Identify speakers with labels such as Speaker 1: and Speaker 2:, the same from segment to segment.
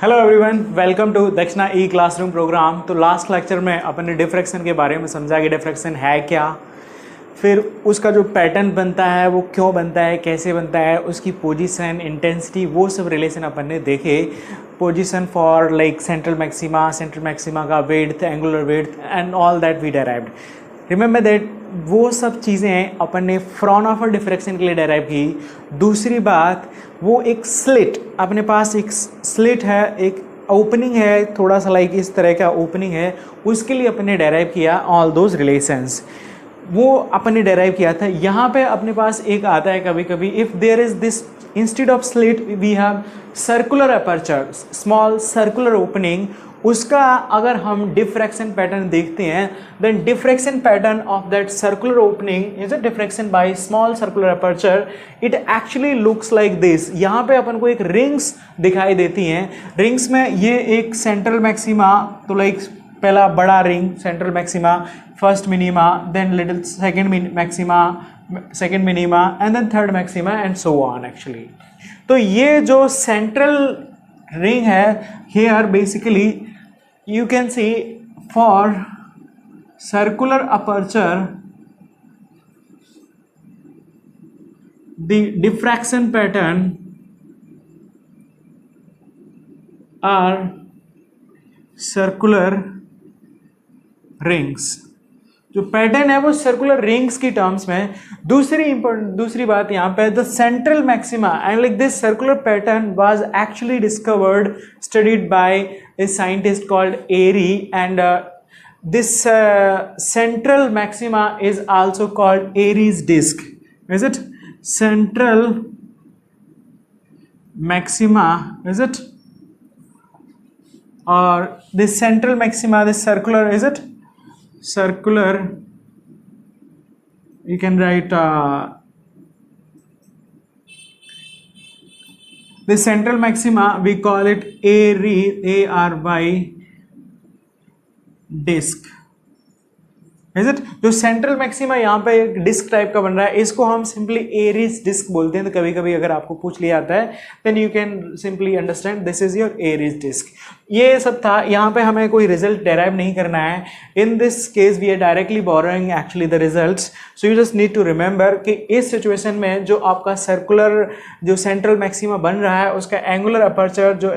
Speaker 1: Hello everyone, welcome to दक्षिणा ई classroom programme. तो last lecture में अपन ने डिफ्रैक्शन के बारे में समझा कि डिफ्रैक्शन है क्या, फिर उसका जो पैटर्न बनता है वो क्यों बनता है, कैसे बनता है, उसकी पोजीशन, इंटेंसिटी, वो सब रिलेशन अपन ने देखे। Position for like central maxima का width, angular width and all that we derived. Remember that वो सब चीज़ें अपन ने फ्रॉनहोफर डिफ्रैक्शन के लिए डेराइव की। दूसरी बात, वो एक स्लिट, अपने पास एक स्लिट है, एक ओपनिंग है, थोड़ा सा लाइक इस तरह का ओपनिंग है, उसके लिए अपन ने डेराइव किया ऑल दोज रिलेशंस, वो अपन ने डेराइव किया था। यहाँ पे अपने पास एक आता है कभी कभी, if there is this instead of slit we have circular aperture, small circular opening, उसका अगर हम डिफ्रैक्शन पैटर्न देखते हैं, then diffraction pattern of that circular opening is a diffraction by small circular aperture. It actually looks like this. यहाँ पे अपन को एक rings दिखाई देती हैं। रिंग्स में ये एक सेंट्रल मैक्सिमा, तो लाइक पहला बड़ा ring central maxima, first minima, then little second maxima, second minima and then third maxima and so on actually. तो ये जो सेंट्रल रिंग है, here basically you can see for circular aperture the diffraction pattern are circular rings। जो pattern है वो circular rings की terms में। दूसरी बात यहाँ पे, the central maxima and like this circular pattern was actually discovered, studied by a scientist called Airy, and this central maxima is also called Airy's disc. Is it central maxima, is it, और this central maxima, this circular, is it circular, you can write the central maxima, we call it ARY disc, is it? जो central maxima यहाँ पे एक disc type का बन रहा है, इसको हम सिंपली एरीज डिस्क बोलते हैं। तो कभी कभी अगर आपको पूछ लिया जाता है, then you can simply understand this is your Airy's disc. ये सब था। यहाँ पे हमें कोई रिजल्ट डेराइव नहीं करना है। In this case we are directly borrowing actually the results. So you just need to remember कि इस सिचुएशन में जो आपका सर्कुलर जो सेंट्रल मैक्सिमा बन रहा है, उसका एंगुलर अपर्चर जो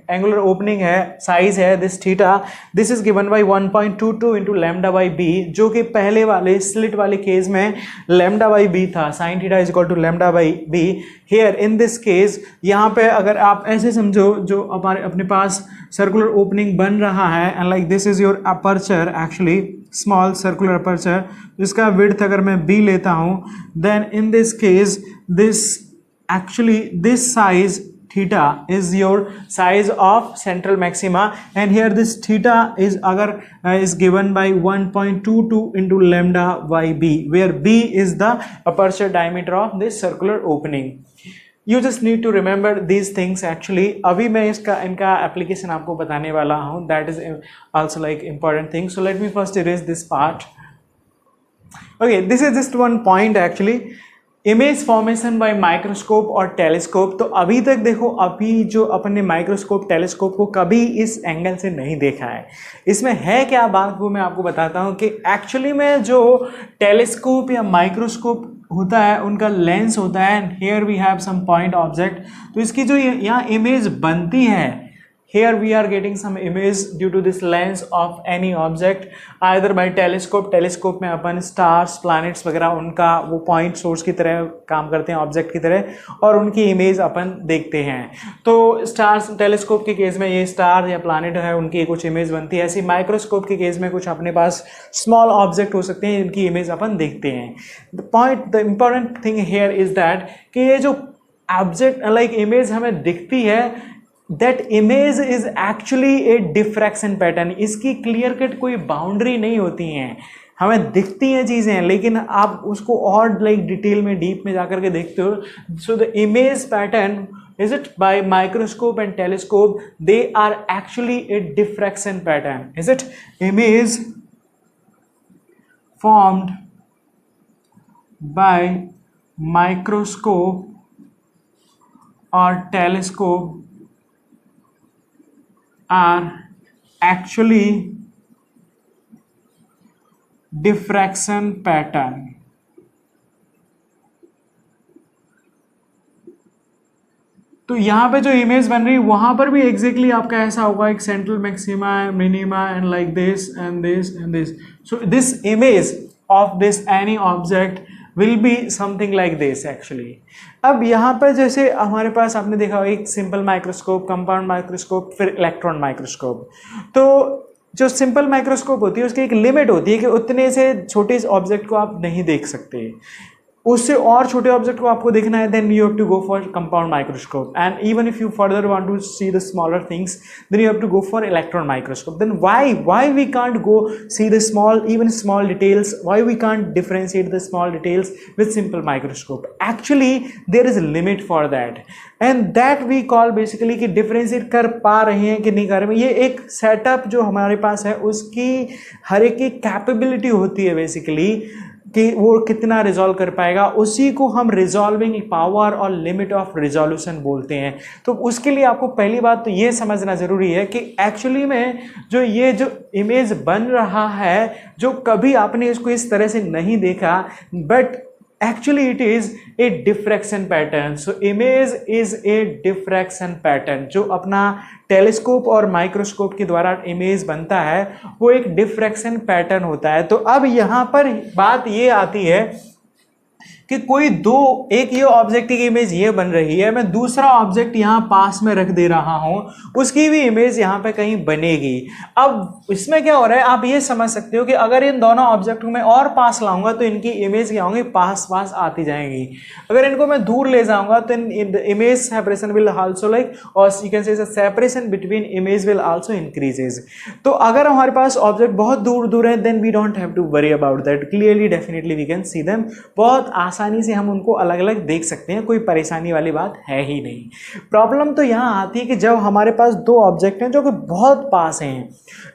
Speaker 1: एंगुलर ओपनिंग है, साइज है this theta, this is given by 1.22 into lambda by B, जो कि पहले वाले स्लिट वाले केस में लैम्डा बाई बी था। Sine theta is equal to lambda by B. Here in this case यहाँ पे अगर आप ऐसे समझो, जो अपने पास सर्कुलर ओपनिंग बन रहा है and like this is your aperture, actually small circular aperture, जिसका विड्थ अगर मैं बी लेता हूँ, then in this case this actually this size theta is your size of central maxima, and here this theta is is given by 1.22 into lambda by b, where b is the aperture diameter of this circular opening. You just need to remember these things actually. अभी मैं इनका application आपको बताने वाला हूँ, that is also like important thing. So let me first erase this part. Okay, this is just one point actually. Image formation by microscope और telescope. तो अभी तक देखो, अभी जो अपन ने माइक्रोस्कोप टेलीस्कोप को कभी इस एंगल से नहीं देखा है। इसमें है क्या बात, वो मैं आपको बताता हूँ कि एक्चुअली में जो टेलीस्कोप या माइक्रोस्कोप होता है, उनका लेंस होता है, and here we have some point object. तो इसकी जो यहाँ इमेज बनती है, here we are getting some image due to this lens of any object either by telescope में अपन stars, planets वगैरह उनका वो point source की तरह काम करते हैं, object की तरह, और उनकी image अपन देखते हैं। तो stars telescope के केस में ये star या planet है, उनकी कुछ image बनती है। ऐसी microscope के केस में कुछ अपने पास small object हो सकते हैं, इनकी image अपन देखते हैं। The important thing here is that कि ये जो object like image हमें दिखती है, that image is actually a diffraction pattern। इसकी क्लियर कट कोई बाउंड्री नहीं होती हैं, हमें दिखती हैं चीज़ें, लेकिन आप उसको और लाइक डिटेल में डीप में जाकर के देखते हो। So the image pattern is it by microscope and telescope, they are actually a diffraction pattern, is it? Image formed by microscope or telescope are actually diffraction pattern. तो यहाँ पे जो इमेज बन रही है वहां पर भी एग्जैक्टली आपका ऐसा होगा, एक central maxima, minima and like this and this and this. So this image of this any object will be something like this actually. अब यहाँ पर जैसे हमारे पास आपने देखा होगा एक सिंपल माइक्रोस्कोप, कंपाउंड माइक्रोस्कोप, फिर इलेक्ट्रॉन माइक्रोस्कोप. तो जो सिंपल माइक्रोस्कोप होती है उसकी एक लिमिट होती है कि उतने से छोटे ऑब्जेक्ट को आप नहीं देख सकते. उससे और छोटे ऑब्जेक्ट को आपको देखना है, then you have to go for compound microscope. And even if you further want to see the smaller things, then you have to go for electron microscope. Then why we can't go see the small, even small details, why we can't differentiate the small details with simple microscope? Actually there is limit for that, and that we call basically कि differentiate कर पा रहे हैं कि नहीं कर रहे हैं. ये एक सेटअप जो हमारे पास है उसकी हर एक की कैपेबिलिटी होती है बेसिकली कि वो कितना रिजॉल्व कर पाएगा, उसी को हम रिजॉल्विंग पावर और लिमिट ऑफ रिजोल्यूशन बोलते हैं. तो उसके लिए आपको पहली बात तो ये समझना जरूरी है कि एक्चुअली में जो इमेज बन रहा है, जो कभी आपने इसको इस तरह से नहीं देखा, but actually it is a diffraction pattern. So image is a diffraction pattern. जो अपना टेलीस्कोप और माइक्रोस्कोप के द्वारा इमेज बनता है वो एक डिफ्रैक्शन पैटर्न होता है. तो अब यहाँ पर बात ये आती है कि कोई एक ये ऑब्जेक्ट की इमेज ये बन रही है, मैं दूसरा ऑब्जेक्ट यहाँ पास में रख दे रहा हूँ, उसकी भी इमेज यहाँ पे कहीं बनेगी. अब इसमें क्या हो रहा है आप ये समझ सकते हो कि अगर इन दोनों ऑब्जेक्ट को मैं और पास लाऊंगा तो इनकी इमेज क्या होंगी, पास पास आती जाएंगी. अगर इनको मैं दूर ले जाऊंगा तो image separation will also like, और you can say separation between image will also increases. तो अगर हमारे पास ऑब्जेक्ट बहुत दूर दूर है, then we don't have to worry about that. Clearly definitely we can see them. बहुत आसानी से हम उनको अलग अलग देख सकते हैं, कोई परेशानी वाली बात है ही नहीं. प्रॉब्लम तो यहां आती है कि जब हमारे पास दो ऑब्जेक्ट हैं जो कि बहुत पास हैं.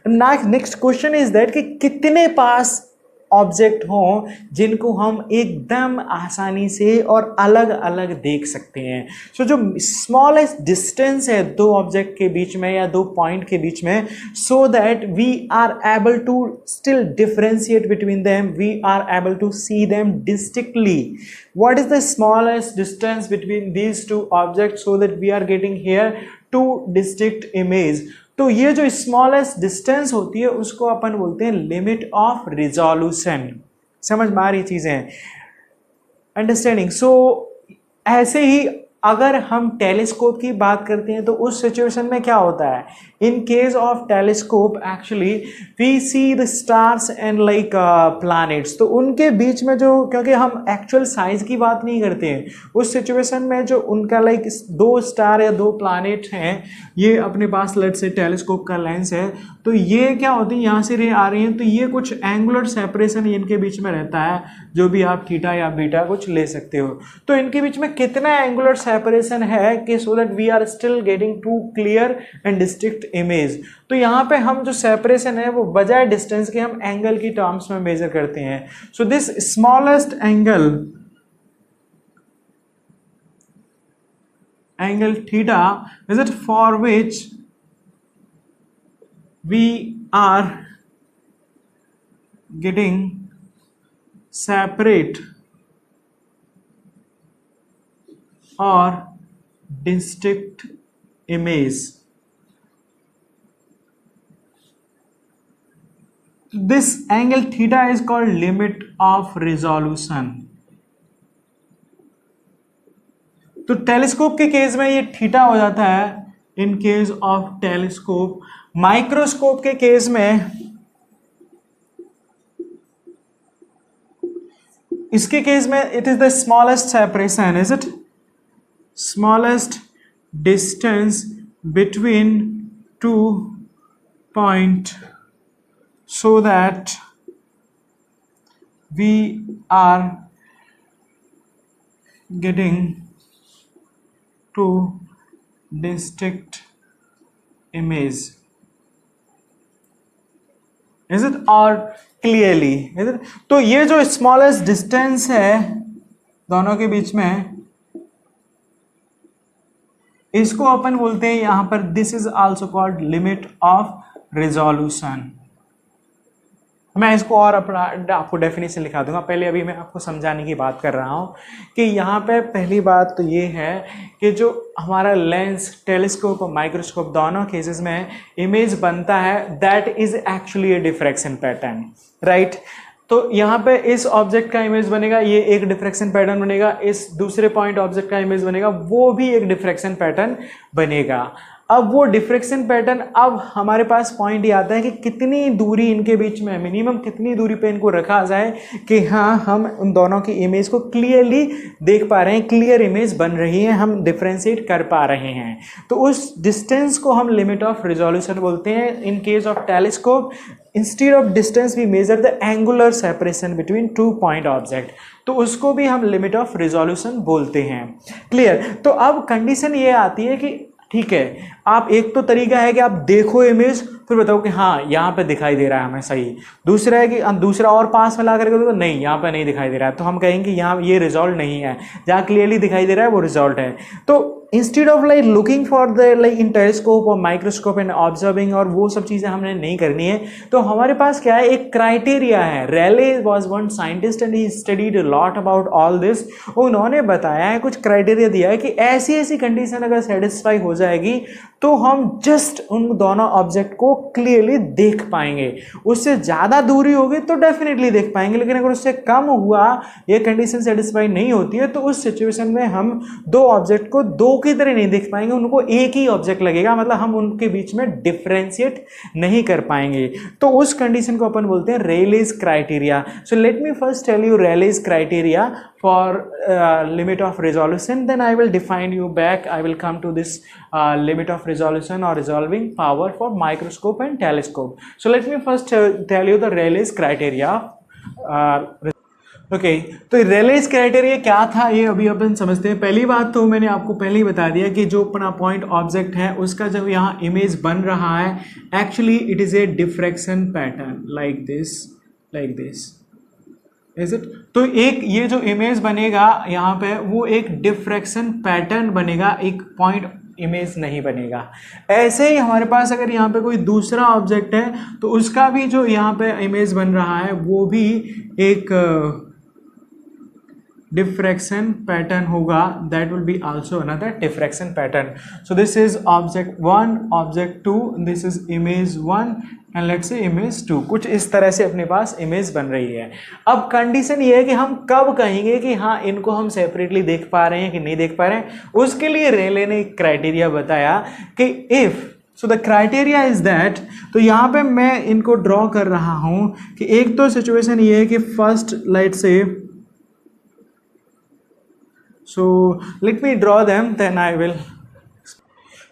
Speaker 1: नेक्स्ट क्वेश्चन इज दैट कि कितने पास ऑब्जेक्ट हों जिनको हम एकदम आसानी से और अलग अलग देख सकते हैं. सो जो स्मॉलेस्ट डिस्टेंस है दो ऑब्जेक्ट के बीच में या दो पॉइंट के बीच में, so that we are able to still differentiate between them, we are able to see them distinctly. what is the smallest distance between these two objects so that we are getting here two distinct image? तो ये जो smallest distance होती है उसको अपन बोलते हैं limit of resolution. समझ में आ रही चीजें, अंडरस्टैंडिंग? सो ऐसे ही अगर हम टेलीस्कोप की बात करते हैं तो उस सिचुएशन में क्या होता है, in case of telescope actually we see the stars and like planets. तो उनके बीच में जो, क्योंकि हम एक्चुअल साइज की बात नहीं करते हैं, उस सिचुएशन में जो उनका लाइक दो स्टार या दो प्लैनेट हैं, ये अपने पास लेट्स से टेलीस्कोप का लेंस है, तो ये क्या होती है यहाँ से रे आ रही हैं, तो ये कुछ एंगुलर सेपरेशन इनके बीच में रहता है, जो भी आप थीटा या बीटा कुछ ले सकते हो. तो इनके बीच में कितना एंगुलर सेपरेशन है कि so that we are still getting two clear and distinct image. तो यहाँ पे हम जो सेपरेशन है वो बजाय डिस्टेंस के हम एंगल की टर्म्स में मेजर करते हैं. So this smallest angle theta is it for which we are getting separate or distinct image. This angle theta is called limit of resolution. तो टेलीस्कोप के केस में ये थीटा हो जाता है in case of telescope. Microscope के case में, इसके केस में it is the smallest separation, is it, smallest distance between two point so that we are getting to distinct image. Is it or clearly? Is it? तो ये जो smallest distance है दोनों के बीच में, इसको अपन बोलते हैं यहां पर, this is also called limit of resolution. मैं इसको और अपना आपको डेफिनेशन लिखा दूंगा, पहले अभी मैं आपको समझाने की बात कर रहा हूँ कि यहाँ पे पहली बात तो ये है कि जो हमारा लेंस, टेलीस्कोप और माइक्रोस्कोप दोनों केसेस में इमेज बनता है, that is actually A diffraction pattern, right. तो यहाँ पे इस ऑब्जेक्ट का इमेज बनेगा, ये एक डिफ्रैक्शन पैटर्न बनेगा, इस दूसरे पॉइंट ऑब्जेक्ट का इमेज बनेगा, वो भी एक डिफ्रैक्शन पैटर्न बनेगा। अब वो डिफ्रैक्शन पैटर्न, अब हमारे पास पॉइंट ये आता है कि कितनी दूरी इनके बीच में, मिनिमम कितनी दूरी पे इनको रखा जाए कि हाँ हम उन दोनों की इमेज को क्लियरली देख पा रहे हैं, क्लियर इमेज बन रही है, हम डिफ्रेंशिएट कर पा रहे हैं। तो उस डिस्टेंस को हम लिमिट ऑफ रिजोल्यूशन बोलते हैं। In case of telescope, instead of distance we measure the angular separation between two point object, तो उसको भी हम लिमिट ऑफ रिजोल्यूशन बोलते हैं। क्लियर। तो अब कंडीशन ये आती है कि ठीक है, आप एक तो तरीका है कि आप देखो इमेज, फिर बताओ कि हाँ यहाँ पे दिखाई दे रहा है हमें सही। दूसरा है कि दूसरा और पास में ला करके देखो, नहीं यहाँ पे नहीं दिखाई दे रहा है, तो हम कहेंगे यहाँ ये रिजॉल्ट नहीं है, जहाँ क्लियरली दिखाई दे रहा है वो रिजॉल्ट है। तो instead of like looking for the like in telescope और माइक्रोस्कोप एंड ऑब्जर्विंग और वो सब चीज़ें हमने नहीं करनी है, तो हमारे पास क्या है, एक क्राइटेरिया है। Rayleigh was one scientist and he studied a lot about all this. उन्होंने बताया है, कुछ क्राइटेरिया दिया है कि ऐसी ऐसी कंडीशन अगर सेटिस्फाई हो जाएगी तो हम जस्ट उन दोनों ऑब्जेक्ट को क्लियरली देख पाएंगे। उससे ज़्यादा दूरी होगी तो डेफिनेटली देख पाएंगे, लेकिन अगर उससे कम हुआ, ये कंडीशन सेटिस्फाई नहीं होती है, तो उस सिचुएशन में हम दो ऑब्जेक्ट को दो की तरह नहीं देख पाएंगे, उनको एक ही ऑब्जेक्ट लगेगा, मतलब हम उनके बीच में डिफ्रेंशिएट नहीं कर पाएंगे। तो उस कंडीशन को अपन बोलते हैं Rayleigh's criteria. So let me first tell you Rayleigh's criteria for limit of resolution, then I will define you back. I will come to this limit of resolution or resolving power for microscope and telescope. So let me first tell you the Rayleigh's criteria. Okay, तो रेलेज criteria क्या था ये अभी अपन समझते हैं। पहली बात तो मैंने आपको पहले ही बता दिया कि जो अपना पॉइंट ऑब्जेक्ट है उसका जब यहाँ इमेज बन रहा है, actually it is a diffraction pattern like this is it. तो एक ये जो इमेज बनेगा यहाँ पे, वो एक डिफ्रैक्शन पैटर्न बनेगा, एक पॉइंट इमेज नहीं बनेगा। ऐसे ही हमारे पास अगर यहाँ पे कोई दूसरा ऑब्जेक्ट है तो उसका भी जो यहाँ पे इमेज बन रहा है वो भी एक डिफ्रैक्शन पैटर्न होगा, that will be also another diffraction pattern. So this is object 1, object 2, this is image 1 and let's say image 2। कुछ इस तरह से अपने पास इमेज बन रही है। अब कंडीशन ये है कि हम कब कहेंगे कि हाँ इनको हम सेपरेटली देख पा रहे हैं कि नहीं देख पा रहे हैं। उसके लिए रेले ने एक क्राइटेरिया बताया कि if, so the criteria is that, तो यहाँ पे मैं इनको ड्रॉ कर रहा हूँ कि एक तो सिचुएशन ये है कि first let's say, so let me draw them, then I will.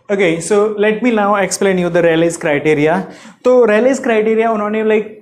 Speaker 1: Okay, so let me now explain you the Rayleigh's criteria. तो Rayleigh's criteria उन्होंने लाइक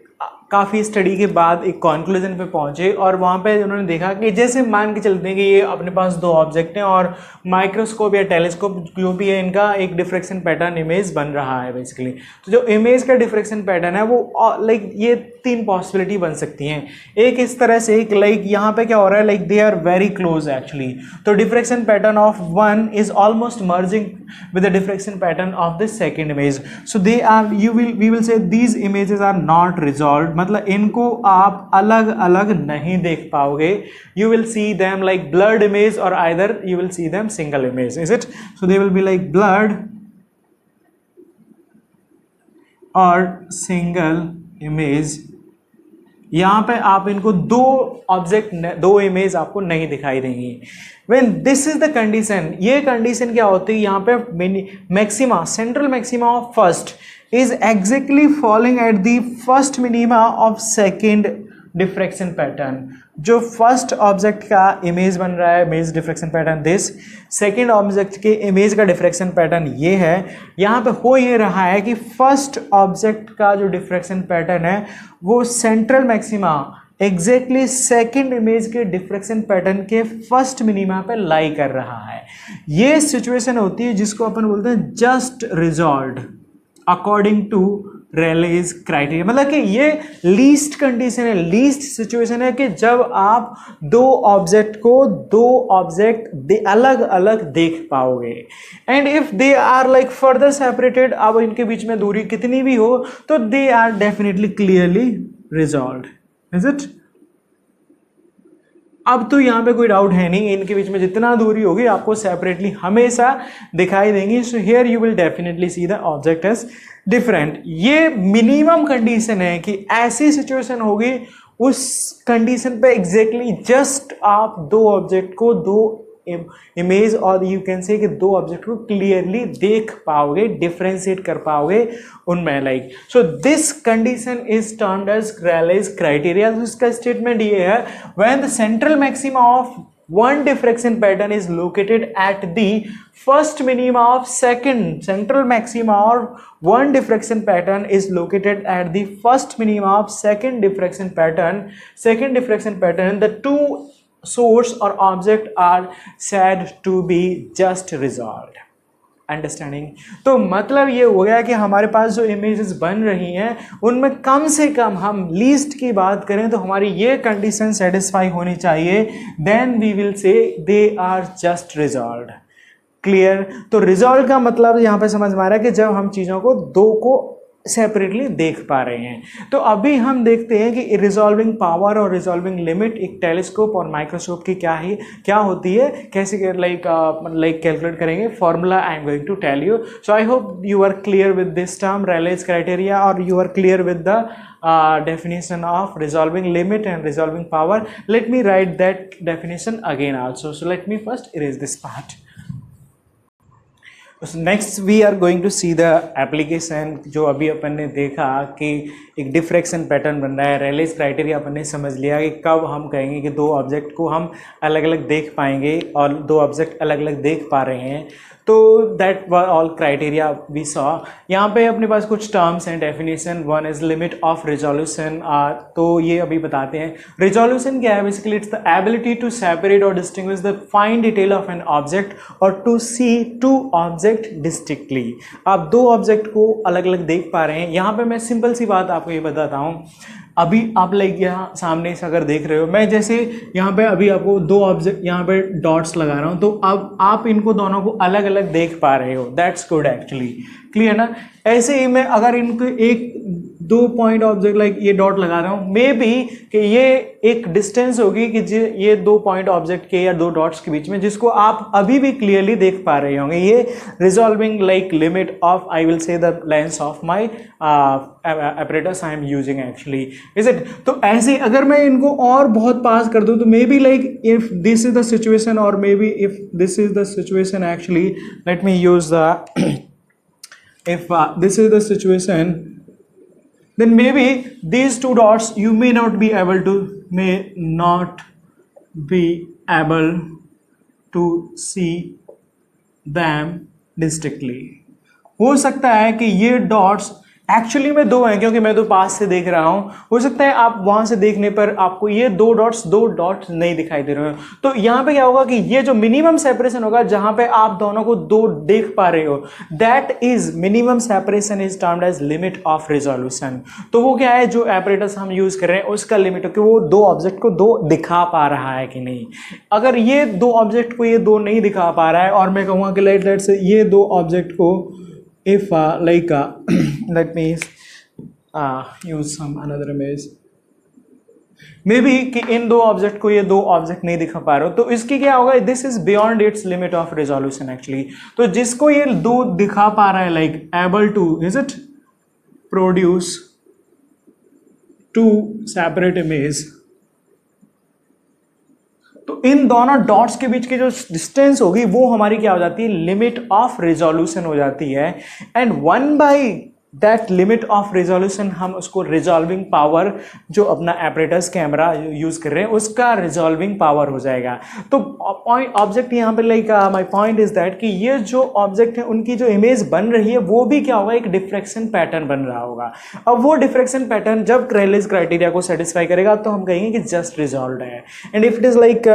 Speaker 1: काफ़ी स्टडी के बाद एक कॉन्क्लूजन पे पहुंचे और वहाँ पे उन्होंने देखा कि जैसे मान के चलते हैं कि ये अपने पास दो ऑब्जेक्ट हैं और माइक्रोस्कोप या टेलीस्कोप जो भी है इनका एक डिफ्रैक्शन पैटर्न इमेज बन रहा है बेसिकली। तो जो इमेज का डिफ्रैक्शन पैटर्न है वो लाइक ये तीन पॉसिबिलिटी बन सकती हैं। एक इस तरह से, एक लाइक यहाँ पे क्या हो रहा है, like they are very close actually, तो diffraction pattern of one is almost merging with the diffraction pattern of the second image. So they are, we will say these images are not resolved, मतलब इनको आप अलग अलग नहीं देख पाओगे। You will see them like blurred image or either you will see them single image, is it? So they will be like blurred or single image। यहाँ पे आप इनको दो ऑब्जेक्ट, दो इमेज आपको नहीं दिखाई देंगी। When this is the condition, ये कंडीशन क्या होती है, यहाँ पे maxima, central maxima of first is exactly following at the first minima of second diffraction pattern. जो फर्स्ट ऑब्जेक्ट का इमेज बन रहा है, image diffraction pattern this, second object के इमेज का डिफ्रैक्शन पैटर्न ये है। यहाँ पे हो ये रहा है कि फर्स्ट ऑब्जेक्ट का जो डिफ्रैक्शन पैटर्न है वो central maxima exactly second image के डिफ्रैक्शन पैटर्न के फर्स्ट मिनिमा पे लाई कर रहा है। ये सिचुएशन होती है जिसको अपन बोलते हैं just resolved according to Rayleigh's criteria, मतलब कि ये लीस्ट कंडीशन है, लीस्ट सिचुएशन है कि जब आप दो ऑब्जेक्ट को दो ऑब्जेक्ट अलग अलग देख पाओगे। And if they are like further separated, अब इनके बीच में दूरी कितनी भी हो तो they are definitely clearly resolved, is it? अब तो यहाँ पे कोई डाउट है नहीं, इनके बीच में जितना दूरी होगी आपको सेपरेटली हमेशा दिखाई देंगी। So here you will definitely see the object as different. ये मिनिमम कंडीशन है कि ऐसी सिचुएशन होगी उस कंडीशन पे एग्जैक्टली जस्ट आप दो ऑब्जेक्ट को दो इमेज और यू कैन से कि दो ऑब्जेक्ट को क्लियरली देख पाओगे, डिफरेंशिएट कर पाओगे उनमें, like so this condition is termed as Rayleigh's criteria. इसका स्टेटमेंट ये है, when the central maxima of one diffraction pattern is located at the first minima of second central maxima, or one diffraction pattern is located at the first minima of second diffraction pattern, the two source or object are said to be just resolved. Understanding? तो मतलब ये हो गया कि हमारे पास जो images बन रही हैं उनमें कम से कम हम लीस्ट की बात करें तो हमारी ये कंडीशन सेटिस्फाई होनी चाहिए, then we will say they are just resolved. Clear? तो रिजॉल्व का मतलब यहाँ पे समझ में आ रहा है कि जब हम चीज़ों को दो को सेपरेटली देख पा रहे हैं। तो अभी हम देखते हैं कि रिजॉल्विंग पावर और रिजॉल्विंग लिमिट एक टेलीस्कोप और माइक्रोस्कोप की क्या होती है, कैसे लाइक कैलकुलेट करेंगे, formula I am going to tell you. So I hope you are clear with this term Rayleigh's criteria, और you are clear with the definition of resolving limit and resolving power. Let me write that definition again also. So let me first erase this part. Next we are going to see the application. जो अभी अपन ने देखा कि एक diffraction pattern बन रहा है, रेलेज criteria अपन ने समझ लिया कि कब हम कहेंगे कि दो ऑब्जेक्ट को हम अलग अलग देख पाएंगे और दो ऑब्जेक्ट अलग अलग देख पा रहे हैं। तो that were all criteria we saw. यहाँ पे अपने पास कुछ टर्म्स हैं, definition. One is limit of resolution, तो ये अभी बताते हैं। रिजोल्यूशन क्या है? Basically it's the ability to separate और distinguish the fine detail of an object और to see two object distinctly. आप दो ऑब्जेक्ट को अलग अलग देख पा रहे हैं। यहाँ पे मैं सिंपल सी बात आपको ये बताता हूँ। अभी आप लाइक यहाँ सामने से अगर देख रहे हो, मैं जैसे यहाँ पे अभी आपको दो ऑब्जेक्ट यहाँ पे डॉट्स लगा रहा हूँ, तो अब आप इनको दोनों को अलग अलग देख पा रहे हो। That's good actually. क्लियर ना? ऐसे ही मैं अगर इनको एक दो पॉइंट ऑब्जेक्ट लाइक ये डॉट लगा रहा हूँ, मे बी कि ये एक डिस्टेंस होगी कि ये दो पॉइंट ऑब्जेक्ट के या दो डॉट्स के बीच में, जिसको आप अभी भी क्लियरली देख पा रहे होंगे। ये resolving like limit of I will say the lens of my apparatus I am using actually, is it? तो ऐसे अगर मैं इनको और बहुत पास कर दूं तो maybe like if this is the situation और maybe if this is the situation actually, let me use the if this is the situation, then maybe these two dots you may not be able to see them distinctly. हो सकता है कि ये dots actually में दो हैं, क्योंकि मैं तो पास से देख रहा हूं। हो सकता है आप वहां से देखने पर आपको ये दो डॉट्स नहीं दिखाई दे रहे हो। तो यहां पे क्या होगा कि ये जो मिनिमम सेपरेशन होगा जहां पे आप दोनों को दो देख पा रहे हो, that is minimum separation is termed age limit of resolution. तो वो क्या है, जो एपरेटस हम यूज कर रहे हैं उसका लिमिट, कि वो दो ऑब्जेक्ट को दो दिखा पा रहा है कि नहीं। अगर ये दो ऑब्जेक्ट को ये दो नहीं दिखा पा रहा है और मैं कहूँगा कि लेट से ये दो ऑब्जेक्ट को if let me use some another image, maybe कि इन दो ऑब्जेक्ट को ये दो ऑब्जेक्ट नहीं दिखा पा रहे हो, तो इसकी क्या होगा, this is beyond its limit of resolution actually. तो जिसको ये दो दिखा पा रहा है, like able to is it produce two separate image, तो इन दोनों डॉट्स के बीच की जो डिस्टेंस होगी वो हमारी क्या हो जाती है, लिमिट ऑफ रिजोल्यूशन हो जाती है। And one by that limit of resolution हम उसको रिजॉल्विंग पावर, जो अपना एपरेटस कैमरा यूज कर रहे हैं उसका रिजॉल्विंग पावर हो जाएगा। तो पॉइंट ऑब्जेक्ट यहाँ पे like my point is that कि ये जो ऑब्जेक्ट है उनकी जो इमेज बन रही है वो भी क्या होगा, एक डिफ्रैक्शन पैटर्न बन रहा होगा। अब वो डिफ्रैक्शन पैटर्न जब रेलेज क्राइटेरिया को सेटिस्फाई करेगा तो हम कहेंगे कि जस्ट रिजॉल्व्ड है। And if it is like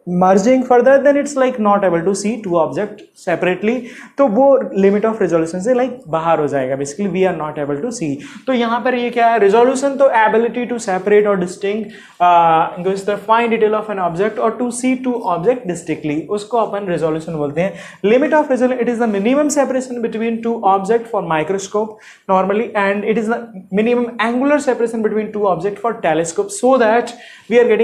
Speaker 1: merging further, then it's like not able to see two object separately, तो वो लिमिट ऑफ रिजोल्यूशन से लाइक बाहर हो जाएगा, basically we are not able to see. तो यहाँ पर ये क्या है, रिजोल्यूशन तो एबिलिटी टू सेपरेट और distinguish fine detail of an object और to see two object distinctly, उसको अपन रिजोल्यूशन बोलते हैं। Limit of resolution, it is the minimum separation between two object for microscope normally, and it is the minimum angular separation between two object for telescope, so that we are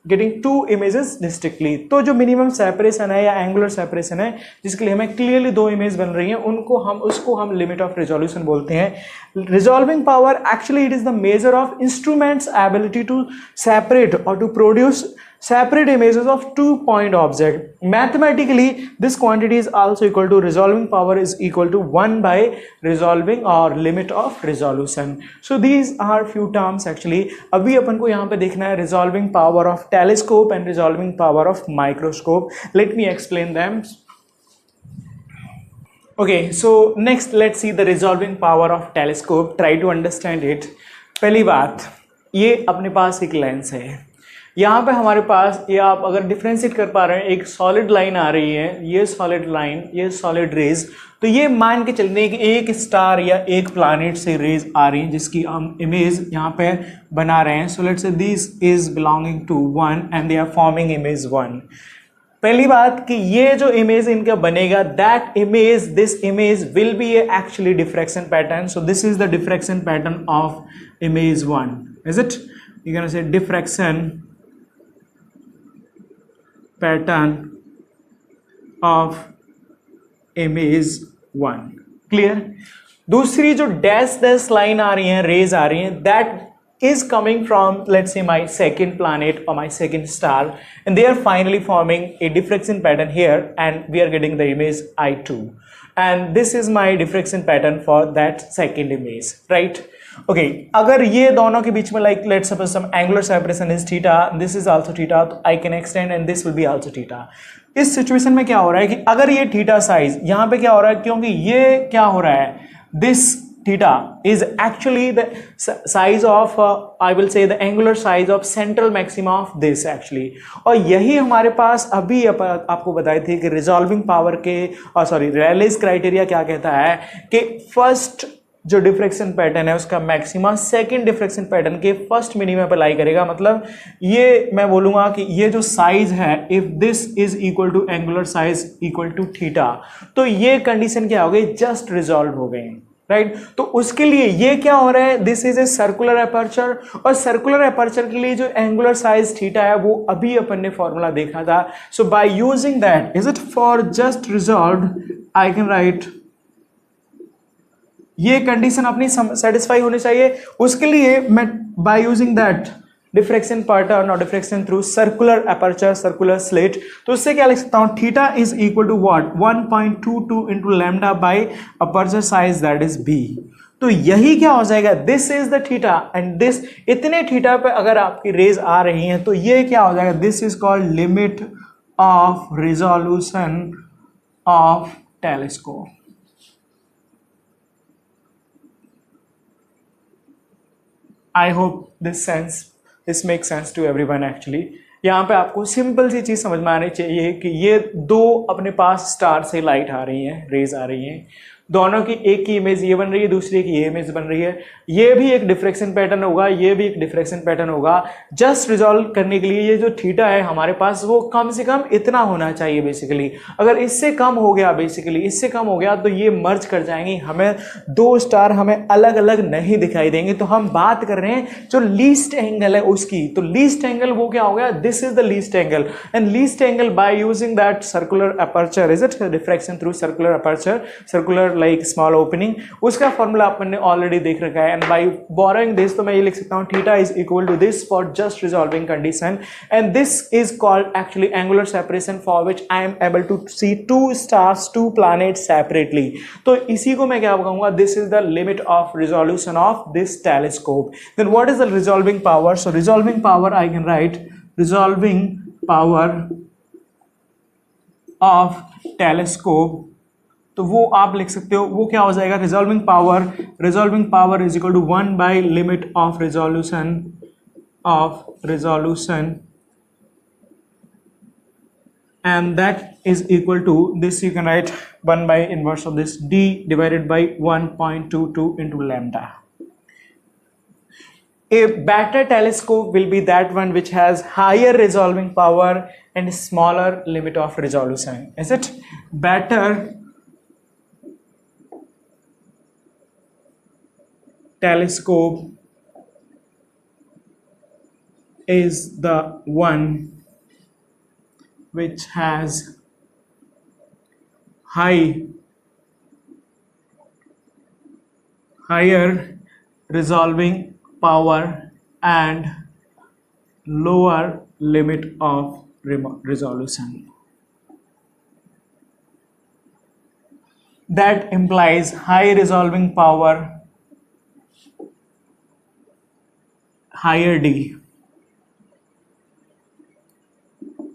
Speaker 1: getting two images distinctly. तो जो minimum separation है या angular separation है जिसके लिए हमें clearly दो image बन रही हैं, उसको हम लिमिट ऑफ रिजोल्यूशन बोलते हैं। Resolving power actually it is the measure of instruments ability to separate और to produce separate images of two point object. Mathematically this quantity is also equal to, resolving power is equal to 1 by resolving or limit of resolution. So these are few terms actually. अभी अपन को यहाँ पे देखना है resolving power of telescope and resolving power of microscope. Let me explain them. Okay, so next let's see the resolving power of telescope. Try to understand it. पहली बात, ये अपने पास एक लेंस है, यहाँ पे हमारे पास, ये आप अगर डिफ्रेंशिएट कर पा रहे हैं, एक सॉलिड लाइन आ रही है, ये सॉलिड लाइन, ये सॉलिड रेज, तो ये मान के चलते हैं कि एक स्टार या एक प्लैनेट से रेज आ रही हैं जिसकी हम इमेज यहाँ पे बना रहे हैं। So let's say this is belonging to one and they are forming image one. पहली बात कि ये जो इमेज इनका बनेगा, that image, this image will be actually diffraction pattern. So this is the diffraction pattern of image one, is it? You can say diffraction pattern of image one, clear? दूसरी जो dash line आ रही है, raise आ रही हैं, that is coming from, let's say, my second planet or my second star, and they are finally forming a diffraction pattern here, and we are getting the image I2, and this is my diffraction pattern for that second image, right? Okay, अगर ये दोनों के बीच में like let's suppose some angular separation is theta, this is also theta, तो I can extend and this will be also theta. इस situation में क्या हो रहा है कि अगर ये थीटा साइज, यहाँ पे क्या हो रहा है, क्योंकि ये क्या हो रहा है, this theta is actually the size of I will say the angular size of central maxima of this actually, और यही हमारे पास अभी आपको बताई थी कि रिजॉल्विंग पावर के सॉरी रेलेस क्राइटेरिया क्या कहता है कि फर्स्ट जो डिफ्रैक्शन पैटर्न है उसका मैक्सिमा सेकंड डिफ्रैक्शन पैटर्न के फर्स्ट मिनिमम पे लाई करेगा। मतलब ये मैं बोलूंगा कि ये जो साइज है, if this is equal to angular size equal to theta, तो ये कंडीशन क्या हो गई, जस्ट रिजॉल्व हो गई, राइट? तो उसके लिए ये क्या हो रहा है, this is a circular aperture, और सर्कुलर अपर्चर के लिए जो एंगुलर साइज थीटा है वो अभी अपन ने फॉर्मूला देखा था। So by using that, is it for just resolve, I can write, ये कंडीशन अपनी सेटिस्फाई होनी चाहिए। उसके लिए मैं by using that diffraction pattern और diffraction through circular aperture, circular slit, तो उससे क्या लिख सकता हूं, theta is equal to what, 1.22 into lambda by aperture size that is b. तो यही क्या हो जाएगा, this is the theta, and this, इतने थीटा पे अगर आपकी रेज आ रही हैं तो ये क्या हो जाएगा, this is called limit of resolution of telescope. I hope this makes sense to everyone actually. यहाँ पे आपको सिंपल सी चीज़ समझ में आनी चाहिए कि ये दो अपने पास स्टार से लाइट आ रही हैं, रेज आ रही हैं, दोनों की एक की इमेज ये बन रही है, दूसरी की ये इमेज बन रही है, ये भी एक डिफ्रैक्शन पैटर्न होगा, ये भी एक डिफ्रैक्शन पैटर्न होगा। जस्ट रिजॉल्व करने के लिए ये जो थीटा है हमारे पास वो कम से कम इतना होना चाहिए बेसिकली। अगर इससे कम हो गया, बेसिकली इससे कम हो गया, तो ये मर्ज कर जाएंगे, हमें दो स्टार हमें अलग अलग नहीं दिखाई देंगे। तो हम बात कर रहे हैं जो लीस्ट एंगल है उसकी, तो लीस्ट एंगल वो क्या हो गया, this is the least angle, and least angle by using that circular aperture, is it, diffraction through circular aperture, circular like small opening, उसका फॉर्मूला अपन ने ऑलरेडी देख रखा है। एंड बाय बोरोइंग दिस, तो मैं ये लिख सकता हूं, theta is equal to this for just resolving condition, and this is called actually angular separation for which I am able to see two stars, two planets separately. तो इसी को मैं क्या कहूंगा, this is the limit of resolution of this telescope. Then what is the resolving power? So resolving power I can write, resolving power of telescope, तो वो आप लिख सकते हो, वो क्या हो जाएगा, resolving power is equal to 1 by limit of resolution and that is equal to this. You can write 1 by inverse of this d divided by 1.22 into lambda. A better telescope will be that one which has higher resolving power and smaller limit of resolution. Is it? Better telescope is the one which has higher resolving power and lower limit of resolution. That implies high resolving power, higher D.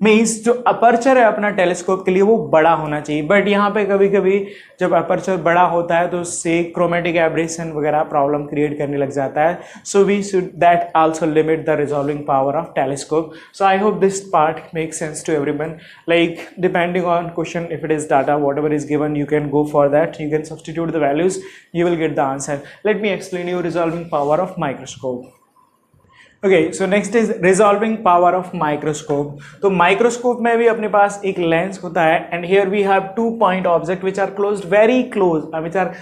Speaker 1: Means जो aperture है अपना telescope के लिए वो बड़ा होना चाहिए, but यहाँ पे कभी कभी जब अपर्चर बड़ा होता है तो उससे क्रोमेटिक एब्रेशन वगैरह प्रॉब्लम क्रिएट करने लग जाता है. So we should that also limit the resolving power of telescope. So I hope this part make sense to everyone. Like depending on question, if it is data whatever is given, you can go for that, you can substitute the values, you will get the answer. Let me explain you resolving power of microscope. Okay, so next is resolving power of microscope. तो microscope में भी अपने पास एक lens होता है, and here we have 2 point object which are closed very close, which are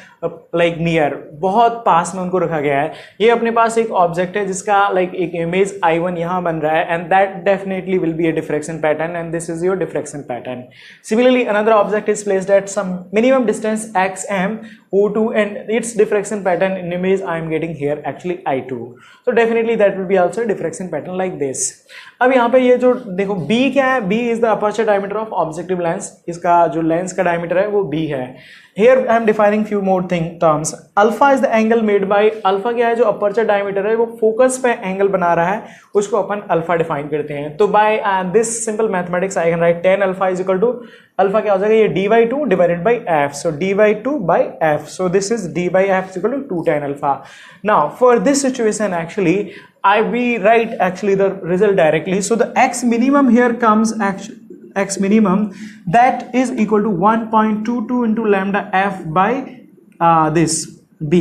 Speaker 1: like near, बहुत पास में उनको रखा गया है. ये अपने पास एक ऑब्जेक्ट है जिसका लाइक एक इमेज I1 यहाँ बन रहा है, and that definitely will be a diffraction pattern, and this is your diffraction pattern. Similarly another object is placed at some minimum distance xm O2, and its diffraction pattern in image I am getting here actually I2. So definitely that will be also a diffraction pattern like this. अब यहाँ पे ये जो देखो B क्या है, B is the aperture diameter of objective lens. इसका जो लेंस का डायमीटर है वो B है. Here I am defining few more terms. Alpha is the angle made by, alpha क्या है, जो अपर्चर डायमीटर है वो फोकस पे एंगल बना रहा है, उसको अपन अल्फा डिफाइन करते हैं. तो by this simple mathematics I can write tan alpha is equal to, alpha क्या हो जाएगा, ये d by 2 divided by f. So d by 2 by f. So this is d by f is equal to 2 tan alpha. Now for this situation actually we write actually the result directly. So the x minimum here comes actually x minimum, that is equal to 1.22 into lambda f by this b,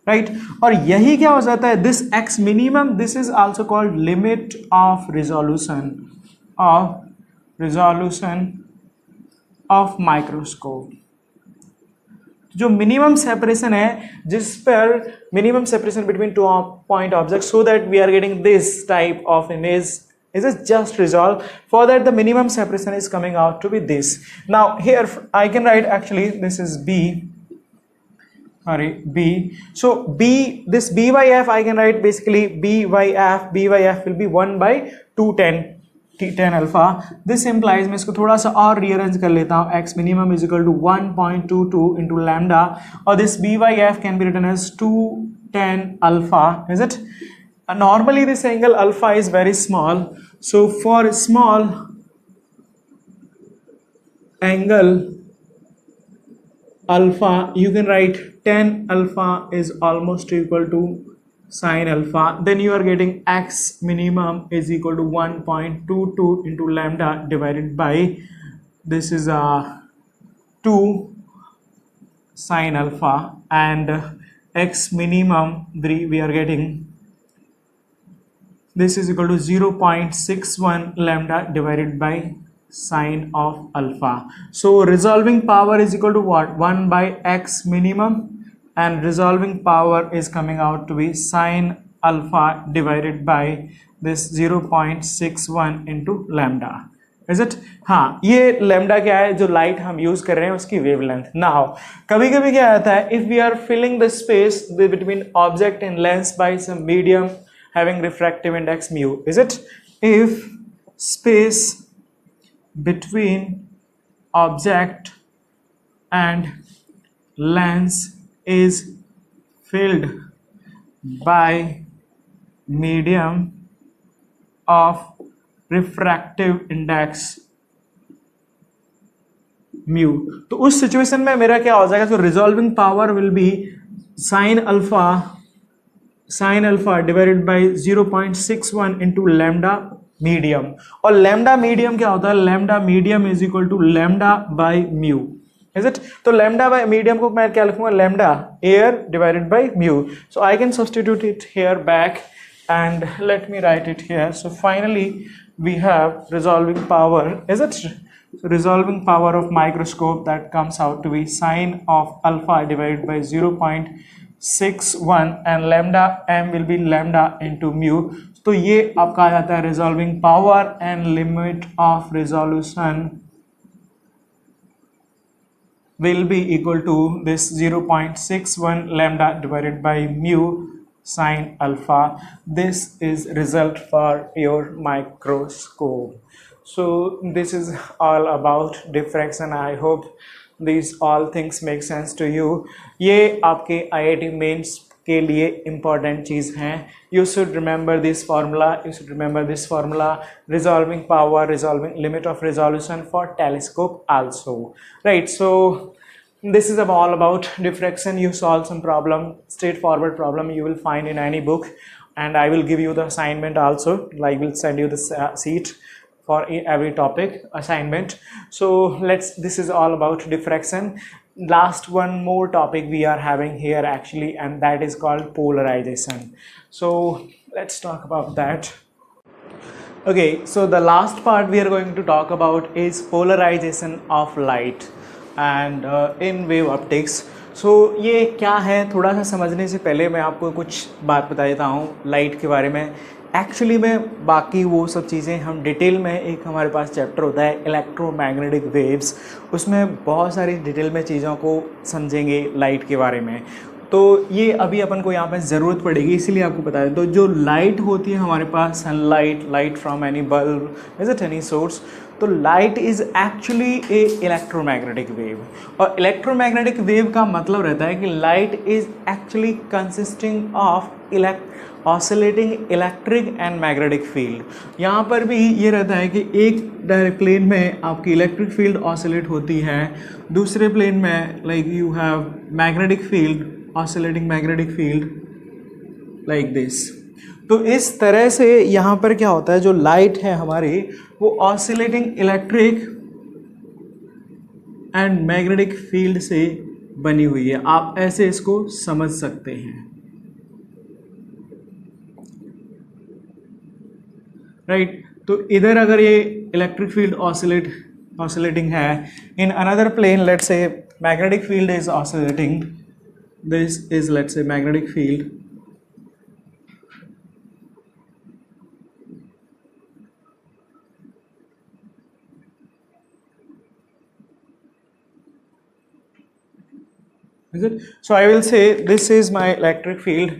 Speaker 1: right? और यही क्या हो जाता है, this x minimum, this is also called limit of resolution of microscope. जो minimum separation है, जिस पर minimum separation between 2 point objects, so that we are getting this type of image is just resolved. For that the minimum separation is coming out to be this. Now here I can write actually this is B. So B, this B by F I can write basically B by F will be 1 by 2 tan alpha. This implies, मैं इसको थोड़ा सा और rearrange कर लेता हूँ, x minimum is equal to 1.22 into lambda, or this B by F can be written as 2 tan alpha. Is it? Normally this angle alpha is very small, so for small angle alpha you can write tan alpha is almost equal to sin alpha. Then you are getting x minimum is equal to 1.22 into lambda divided by this is 2 sin alpha, and x minimum we are getting this is equal to 0.61 lambda divided by sine of alpha. So resolving power is equal to what, 1 by x minimum, and resolving power is coming out to be sine alpha divided by this 0.61 into lambda. Is it? हाँ, ये lambda क्या है, जो light हम use कर रहे हैं उसकी वेवलेंथ. नाउ कभी कभी क्या आता है, if we are filling the space between object and lens by some medium having refractive index mu. Is it? If space between object and lens is filled by medium of refractive index mu, तो उस situation में मेरा क्या हो जाएगा, तो resolving power will be sin alpha divided by 0.61 into lambda medium. और lambda medium क्या होता है? Lambda medium is equal to lambda by mu, is it? तो लैम्डा बाई मीडियम को मैं क्या लिखूंगा? Lambda air divided by mu. So I can substitute it here back and let me write it here. So finally we have resolving power, is it? Resolving power of microscope that comes out to be sine of alpha divided by 0.61 and lambda m will be lambda into mu. तो ये आपका आ जाता है resolving power and limit of resolution will be equal to this 0.61 lambda divided by mu sine alpha. This is result for your microscope. So this is all about diffraction. I hope these all things make sense to you. ये आपके IIT mains के लिए important चीज़ हैं. You should remember this formula. You should remember this formula. Resolving power, resolving limit of resolution for telescope also. Right. So this is all about diffraction. You solve some problem, straightforward problem you will find in any book, and I will give you the assignment also. I will send you the sheet for every topic assignment. So this is all about diffraction. Last one more topic we are having here actually, and that is called polarization. So let's talk about that. Okay, so the last part we are going to talk about is polarization of light and in wave optics. So ये क्या है, थोड़ा सा समझने से पहले मैं आपको कुछ बात बता देता हूँ लाइट के बारे में. एक्चुअली में बाकी वो सब चीज़ें हम डिटेल में, एक हमारे पास चैप्टर होता है इलेक्ट्रोमैग्नेटिक वेव्स, उसमें बहुत सारी डिटेल में चीज़ों को समझेंगे लाइट के बारे में. तो ये अभी अपन को यहाँ पे ज़रूरत पड़ेगी, इसीलिए आपको बता दें. तो जो लाइट होती है हमारे पास, sunlight, light from any bulb, is it any source, तो light is actually a electromagnetic wave. और इलेक्ट्रोमैग्नेटिक वेव का मतलब रहता है कि light is actually consisting of oscillating electric and magnetic field. यहाँ पर भी ये रहता है कि एक डायरेक्ट प्लेन में आपकी इलेक्ट्रिक फील्ड ऑसिलेट होती है, दूसरे प्लेन में like you have magnetic field, oscillating magnetic field like this. तो इस तरह से यहाँ पर क्या होता है, जो लाइट है हमारी वो oscillating electric and magnetic field से बनी हुई है. आप ऐसे इसको समझ सकते हैं, राइट. तो इधर अगर ये इलेक्ट्रिक फील्ड ऑसिलेटिंग है, in another plane let's say magnetic field is oscillating, this is let's say magnetic field, is it? So I will say this is my electric field,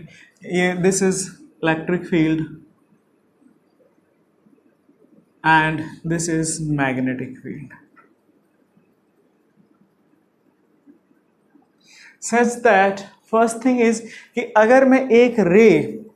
Speaker 1: this is electric field and this is magnetic field. Such that first thing is कि अगर मैं एक रे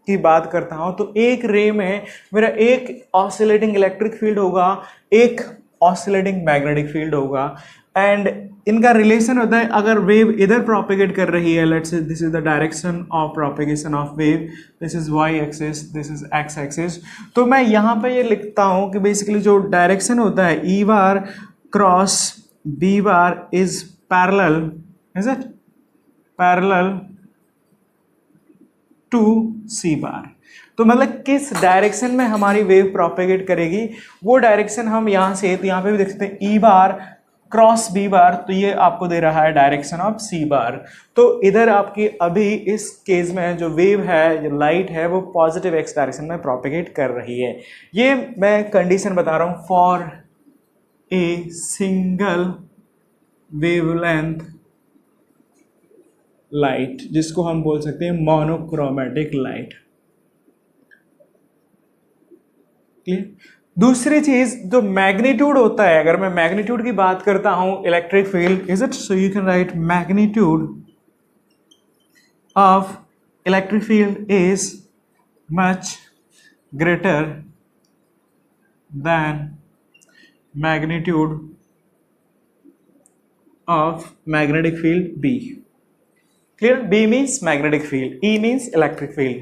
Speaker 1: की बात करता हूँ तो एक रे में मेरा एक ऑसिलेटिंग इलेक्ट्रिक फील्ड होगा, एक ऑसिलेटिंग मैग्नेटिक फील्ड होगा, एंड इनका रिलेशन होता है. अगर वेव इधर प्रोपेगेट कर रही है, let's say this is the direction of propagation of wave, this is Y axis, this is X axis, तो मैं यहाँ पे ये लिखता हूँ कि बेसिकली जो डायरेक्शन होता है E bar cross B bar is parallel, is it, parallel to C bar. तो मतलब किस डायरेक्शन में हमारी वेव प्रोपेगेट करेगी वो डायरेक्शन हम यहाँ से, तो यहाँ पे भी देख सकते हैं ई बार क्रॉस बी बार, तो ये आपको दे रहा है डायरेक्शन ऑफ सी बार. तो इधर आपकी अभी इस केस में जो वेव है, जो लाइट है, वो पॉजिटिव एक्स डायरेक्शन में प्रोपेगेट कर रही है. ये मैं कंडीशन बता रहा हूँ for a single wavelength light, जिसको हम बोल सकते हैं मोनोक्रोमेटिक लाइट. क्लियर? दूसरी चीज जो मैग्नीट्यूड होता है, अगर मैं मैग्नीट्यूड की बात करता हूं electric field, is it, so you can right magnitude of electric field is much greater than magnitude of magnetic field B. Clear? B means magnetic field, E means electric field.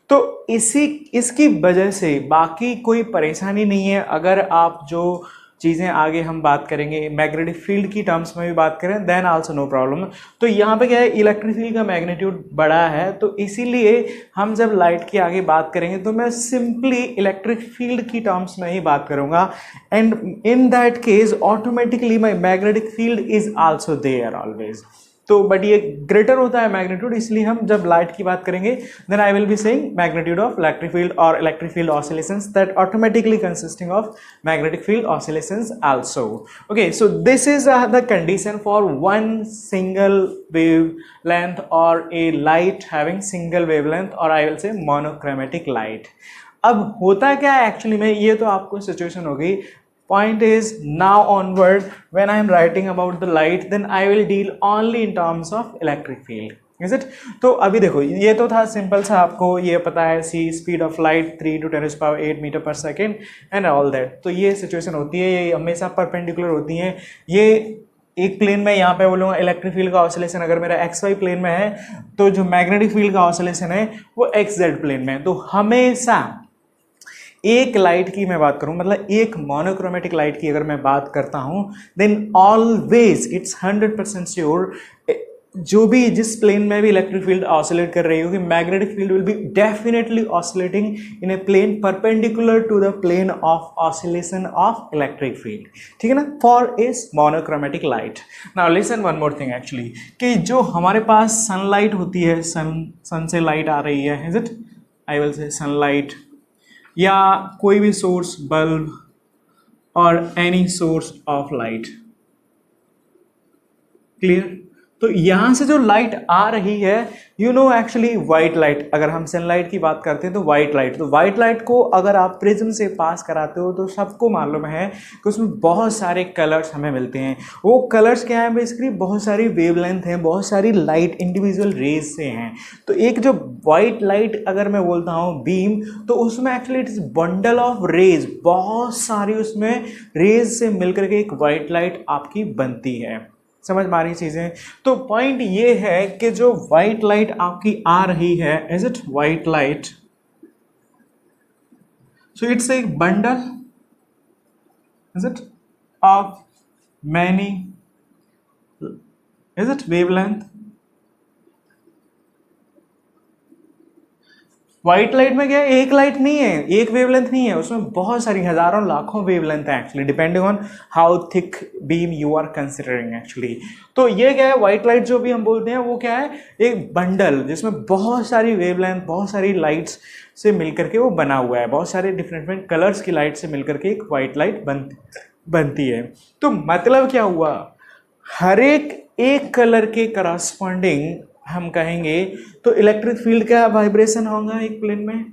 Speaker 1: तो इसकी वजह से बाकी कोई परेशानी नहीं है। अगर आप जो चीज़ें आगे हम बात करेंगे मैग्नेटिक फील्ड की टर्म्स में भी बात करें देन आल्सो नो प्रॉब्लम। तो यहाँ पे क्या है, इलेक्ट्रिक फील्ड का मैग्नीट्यूड बड़ा है, तो इसीलिए हम जब लाइट की आगे बात करेंगे तो मैं सिंपली इलेक्ट्रिक फील्ड की टर्म्स में ही बात करूंगा, and in that case automatically my magnetic field is also there always. तो बट ये ग्रेटर होता है मैग्नीट्यूड, इसलिए हम जब लाइट की बात करेंगे then I will be saying magnitude of electric field और electric field oscillations that automatically consisting of magnetic field oscillations also. Okay, so this is the condition for one single wavelength और a light having single wavelength, और I will say monochromatic light. अब होता क्या है actually में, ये तो आपको सिचुएशन होगी। Point is, now onward when I am writing about the light then I will deal only in terms of electric field, is it? तो अभी देखो, ये तो था सिंपल सा, आपको ये पता है c speed of light 3 to 10⁸ meter per second and all that. तो ये सिचुएशन होती है, ये हमेशा परपेंडिकुलर होती हैं। ये एक प्लेन में यहाँ पे बोलूँगा इलेक्ट्रिक फील्ड का ऑसिलेशन अगर मेरा एक्स वाई प्लेन में है, तो जो मैग्नेटिक फील्ड का ऑसिलेशन है वो एक्स जेड प्लेन में है। तो हमेशा एक लाइट की मैं बात करूं, मतलब एक मोनोक्रोमेटिक लाइट की अगर मैं बात करता हूं, देन ऑलवेज इट्स 100% श्योर जो भी जिस प्लेन में भी इलेक्ट्रिक फील्ड ऑसिलेट कर रही होगी, magnetic field will be definitely oscillating in a plane perpendicular to the plane of oscillation of electric field, ठीक है ना, फॉर इस monochromatic light. Now listen one more thing actually, कि जो हमारे पास सनलाइट होती है, सन से लाइट आ रही है, इज इट, आई विल से सनलाइट या कोई भी सोर्स, बल्ब और any source of light, clear. तो यहां से जो लाइट आ रही है, you know actually white light, अगर हम सनलाइट की बात करते हैं तो व्हाइट लाइट, तो व्हाइट लाइट को अगर आप प्रिज्म से पास कराते हो तो सबको मालूम है कि उसमें बहुत सारे कलर्स हमें मिलते हैं। वो कलर्स क्या है, बेसिकली बहुत सारी वेवलेंथ हैं, बहुत सारी लाइट इंडिविजुअल रेज से हैं। तो एक जो व्हाइट लाइट अगर मैं बोलता हूँ बीम, तो उसमें actually it is bundle of rays, बहुत सारी उसमें रेज से मिलकर के एक व्हाइट लाइट आपकी बनती है। समझ में आ रही चीजें। तो पॉइंट ये है कि जो व्हाइट लाइट आपकी आ रही है, is it white light, so it's a bundle, is it, of many, is it, wavelength. White light में क्या है, एक लाइट नहीं है, एक वेवलेंथ नहीं है, उसमें बहुत सारी हजारों लाखों वेवलेंथ है actually, depending on how thick beam you are considering actually. तो ये क्या है, व्हाइट लाइट जो भी हम बोलते हैं वो क्या है, एक बंडल जिसमें बहुत सारी वेवलेंथ, बहुत सारी लाइट्स से मिलकर के वो बना हुआ है, बहुत सारे डिफरेंट कलर्स की लाइट से मिलकर के एक व्हाइट लाइट बनती है। तो मतलब क्या हुआ, हर एक कलर के करस्पॉन्डिंग हम कहेंगे तो इलेक्ट्रिक फील्ड का वाइब्रेशन होगा एक प्लेन में,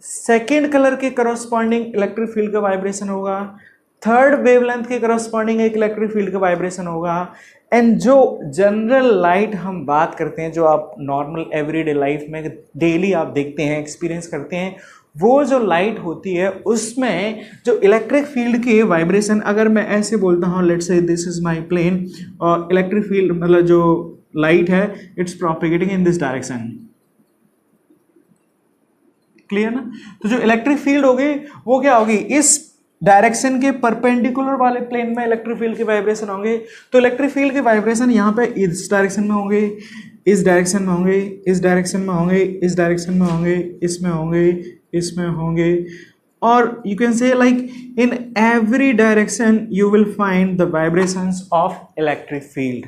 Speaker 1: सेकेंड कलर के करस्पॉन्डिंग इलेक्ट्रिक फील्ड का वाइब्रेशन होगा, थर्ड वेवलेंथ के करस्पॉन्डिंग एक इलेक्ट्रिक फील्ड का वाइब्रेशन होगा, एंड जो जनरल लाइट हम बात करते हैं, जो आप नॉर्मल एवरीडे लाइफ में डेली आप देखते हैं, एक्सपीरियंस करते हैं, वो जो लाइट होती है उसमें जो इलेक्ट्रिक फील्ड के वाइब्रेशन, अगर मैं ऐसे बोलता हूँ, let's say this is my plane और इलेक्ट्रिक फील्ड मतलब जो लाइट है it's propagating in this direction, clear ना। तो जो इलेक्ट्रिक फील्ड होगी वो क्या होगी, इस डायरेक्शन के परपेंडिकुलर वाले प्लेन में इलेक्ट्रिक फील्ड के वाइब्रेशन होंगे। तो इलेक्ट्रिक फील्ड के वाइब्रेशन यहाँ पे इस डायरेक्शन में होंगे, इस डायरेक्शन में होंगे, इस डायरेक्शन में होंगे, इस डायरेक्शन में होंगे, इसमें होंगे, इसमें होंगे, और you can say like in every direction you will find the vibrations of electric field,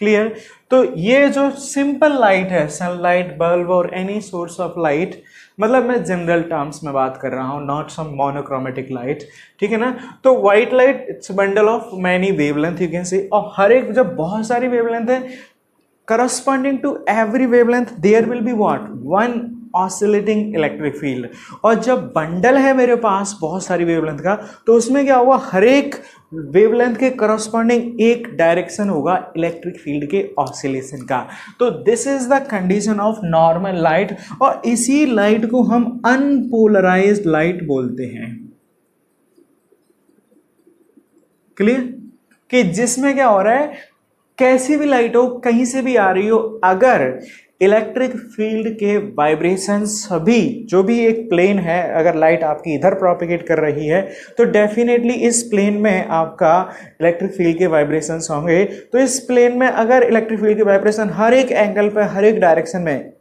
Speaker 1: clear. तो ये जो सिंपल लाइट है, सनलाइट, बल्ब और एनी सोर्स ऑफ लाइट, मतलब मैं जनरल टर्म्स में बात कर रहा हूँ, नॉट सम मोनोक्रोमेटिक लाइट, ठीक है ना। तो white light it's bundle of many wavelength you can say, और हर एक जब बहुत सारी वेवलेंथ है, corresponding to every wavelength there will be what, one oscillating electric field. और जब बंडल है मेरे पास बहुत सारी वेवलेंथ का, तो उसमें क्या हुआ, हर एक वेवलेंथ के करस्पॉन्डिंग एक डायरेक्शन होगा इलेक्ट्रिक फील्ड के ऑसिलेशन का। तो this is the condition of normal light, और इसी लाइट को हम अनपोलराइज्ड लाइट बोलते हैं, क्लियर। कि जिसमें क्या हो रहा है, कैसी भी लाइट हो, कहीं से भी आ रही हो, अगर इलेक्ट्रिक फील्ड के वाइब्रेशन सभी, जो भी एक प्लेन है, अगर लाइट आपकी इधर प्रोपिगेट कर रही है तो डेफिनेटली इस प्लेन में आपका इलेक्ट्रिक फील्ड के वाइब्रेशंस होंगे। तो इस प्लेन में अगर इलेक्ट्रिक फील्ड के वाइब्रेशन हर एक एंगल पर, हर एक डायरेक्शन में,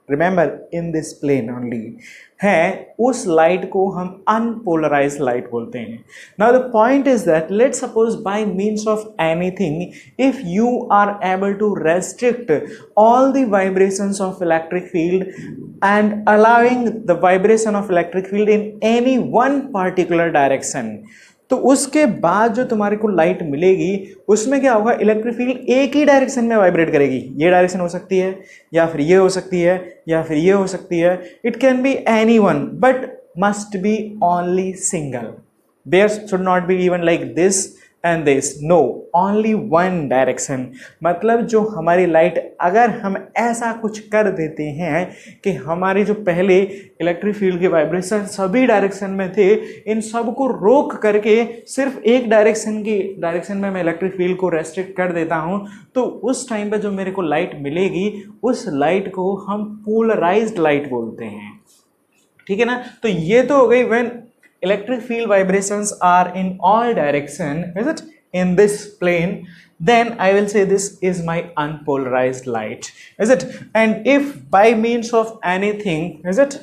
Speaker 1: remember in this plane only है, उस लाइट को हम अनपोलराइज्ड लाइट बोलते हैं। Now the point is that let's suppose by means of anything if you are able to restrict all the vibrations of electric field and allowing the vibration of electric field in any one particular direction, तो उसके बाद जो तुम्हारे को light मिलेगी उसमें क्या होगा, इलेक्ट्रिक फील्ड एक ही डायरेक्शन में वाइब्रेट करेगी। ये डायरेक्शन हो सकती है, या फिर ये हो सकती है, या फिर ये हो सकती है। It can be any one but must be only single. There should not be even like this and this, no, only one direction. मतलब जो हमारी लाइट, अगर हम ऐसा कुछ कर देते हैं कि हमारे जो पहले इलेक्ट्रिक फील्ड के वाइब्रेशन सभी डायरेक्शन में थे, इन सब को रोक करके सिर्फ एक डायरेक्शन में मैं इलेक्ट्रिक फील्ड को रेस्ट्रिक्ट कर देता हूं, तो उस टाइम पे जो मेरे को लाइट मिलेगी उस लाइट को हम पोलराइज्ड लाइट बोलते हैं। ठीक है ना। तो ये तो हो गई when electric field vibrations are in all direction, is it, in this plane, then I will say this is my unpolarized light, is it? And if by means of anything, is it,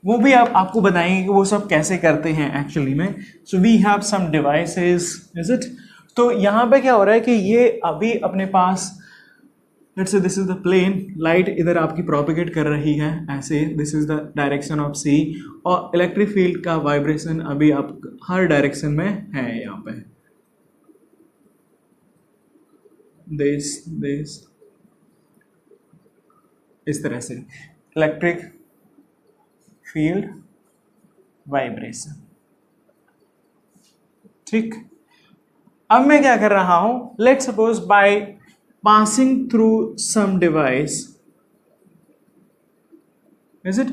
Speaker 1: वो भी आपको बताएंगे कि वो सब कैसे करते हैं एक्चुअली में। So we have some devices, is it. तो यहाँ पे क्या हो रहा है कि ये अभी अपने पास, let's say this is the plane, light इधर आपकी प्रोपिगेट कर रही है ऐसे, this is the direction of c, और इलेक्ट्रिक फील्ड का वाइब्रेशन अभी आप हर डायरेक्शन में है यहाँ पे, दिस इस तरह से इलेक्ट्रिक फील्ड वाइब्रेशन। ठीक, अब मैं क्या कर रहा हूं, let's suppose by passing through some device, is it,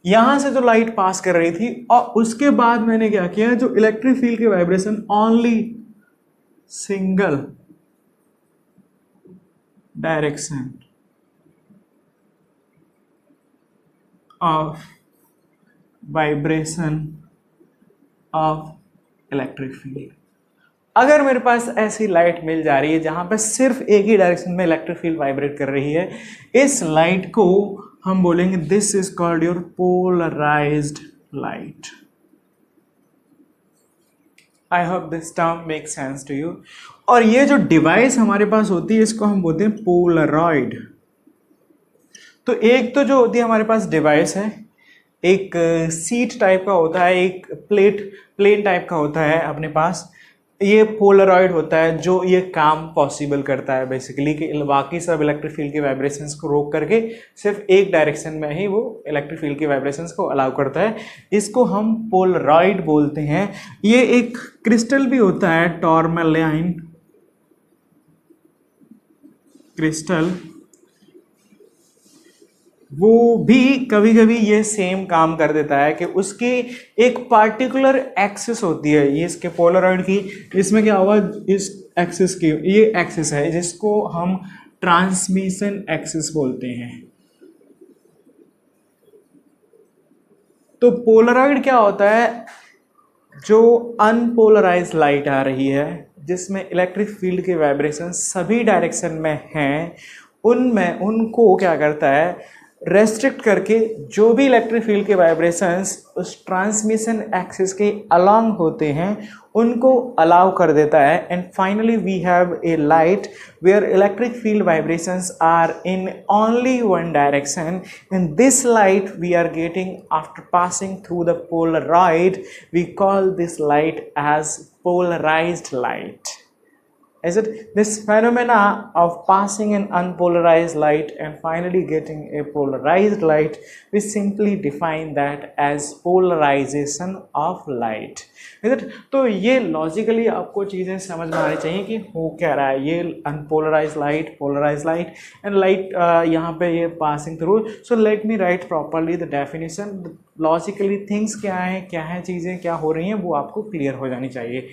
Speaker 1: यहां से तो लाइट पास कर रही थी और उसके बाद मैंने क्या किया, जो इलेक्ट्रिक फील्ड के vibration only single direction of vibration of electric field. अगर मेरे पास ऐसी लाइट मिल जा रही है जहां पर सिर्फ एक ही डायरेक्शन में इलेक्ट्रिक फील्ड वाइब्रेट कर रही है, इस लाइट को हम बोलेंगे this is called your polarized light. I hope this term make sense to you. और ये जो डिवाइस हमारे पास होती है इसको हम बोलते हैं पोलरॉइड। तो एक तो जो होती है हमारे पास डिवाइस है, एक सीट टाइप का होता है, एक प्लेन टाइप का होता है अपने पास, ये पोलरॉइड होता है जो ये काम पॉसिबल करता है बेसिकली, कि बाकी सब इलेक्ट्रिक फील्ड के वाइब्रेशंस को रोक करके सिर्फ एक डायरेक्शन में ही वो इलेक्ट्रिक फील्ड के वाइब्रेशंस को अलाउ करता है। इसको हम पोलरॉइड बोलते हैं। ये एक क्रिस्टल भी होता है, टॉर्मेलाइन क्रिस्टल, वो भी कभी कभी ये सेम काम कर देता है कि उसकी एक पार्टिकुलर एक्सिस होती है, ये इसके पोलरॉइड की, इसमें क्या होगा, इस एक्सिस की, ये एक्सिस है जिसको हम ट्रांसमिशन एक्सिस बोलते हैं। तो पोलरॉइड क्या होता है, जो अनपोलराइज्ड लाइट आ रही है जिसमें इलेक्ट्रिक फील्ड के वाइब्रेशन सभी डायरेक्शन में हैं, उनमें उनको क्या करता है, रेस्ट्रिक्ट करके जो भी इलेक्ट्रिक फील्ड के वाइब्रेशंस उस ट्रांसमिशन एक्सिस के अलोंग होते हैं उनको अलाउ कर देता है। And finally we have a light where electric field vibrations are in only one direction. In this light we are getting after passing through the polaroid, we call this light as polarized light. Is it this phenomena of passing an unpolarized light and finally getting a polarized light, we simply define that as polarization of light. Is it? तो ये logically आपको चीज़ें समझ में आनी चाहिए कि हो क्या रहा है। ये unpolarize light, polarize light and light यहाँ पे ये passing through. So let me write properly the definition. Logically things क्या है चीज़ें क्या हो रही हैं वो आपको क्लियर हो जानी चाहिए।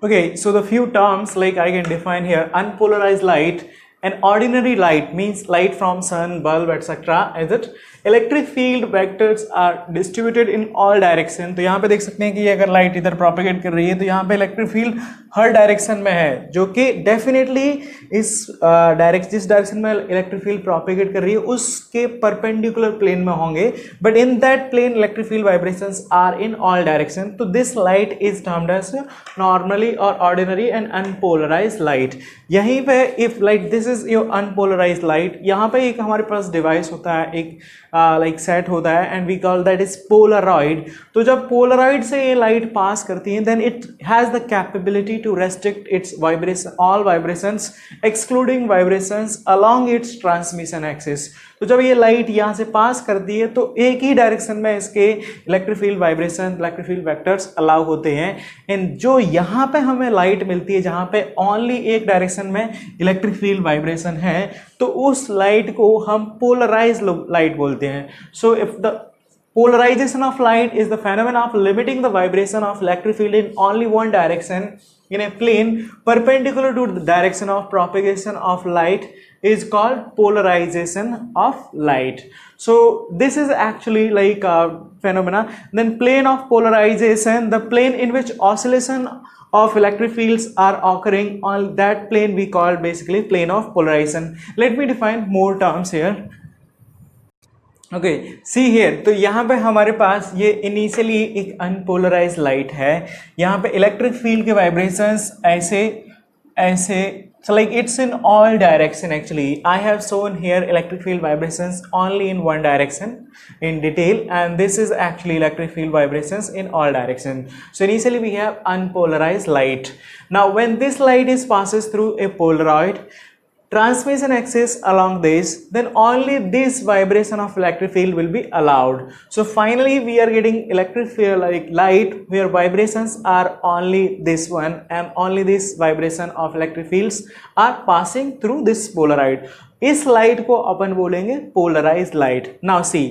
Speaker 1: Okay, so the few terms like I can define here, unpolarized light and ordinary light means light from sun, bulb etcetera, is it electric field vectors are distributed in all direction. तो यहाँ पे देख सकते हैं कि अगर light इधर propagate कर रही है तो यहाँ पे इलेक्ट्रिक फील्ड हर डायरेक्शन में है, जो कि डेफिनेटली जिस डायरेक्शन में इलेक्ट्रिक फील्ड प्रोपेगेट कर रही है उसके परपेंडिकुलर प्लेन में होंगे, but in that plane electric field vibrations are in all direction. तो this light is termed as normally और ऑर्डिनरी एंड अनपोलराइज्ड लाइट। यहीं पे if like this is your unpolarized light, यहाँ पे एक हमारे पास डिवाइस होता है, एक लाइक सेट होता है and we call that is polaroid. तो जब पोलरॉइड से ये लाइट पास करती है then it has the capability to restrict its vibration all vibrations excluding vibrations along its transmission axis. तो जब ये लाइट यहाँ से पास करती है तो एक ही डायरेक्शन में इसके electric field vibration, electric field vectors allow होते हैं। एंड जो यहाँ पे हमें लाइट मिलती है जहाँ पे ओनली एक डायरेक्शन में इलेक्ट्रिक फील्ड वाइब्रेशन है, तो उस लाइट को हम पोलराइज लाइट बोलते हैं। So if the polarization of light is the phenomenon of limiting the vibration of electric field in only one direction in a plane perpendicular to the direction of propagation of light is called polarization of light. So this is actually like a phenomena. Then plane of polarization, the plane in which oscillation of electric fields are occurring, on that plane we call basically plane of polarization. Let me define more terms here. Okay see here, तो यहाँ पे हमारे पास ये initially एक unpolarise light है, यहाँ पे electric field के वाइब्रेशंस ऐसे ऐसे, so like it's in all direction actually. I have shown here electric field vibrations only in one direction in detail, and this is actually electric field vibrations in all direction. So initially we have unpolarized light. Now when this light is passes through a polaroid transmission axis along this, then only this vibration of electric field will be allowed. So finally we are getting electric field like light where vibrations are only this one, and only this vibration of electric fields are passing through this polaroid. इस light को अपन बोलेंगे polarised light. Now see,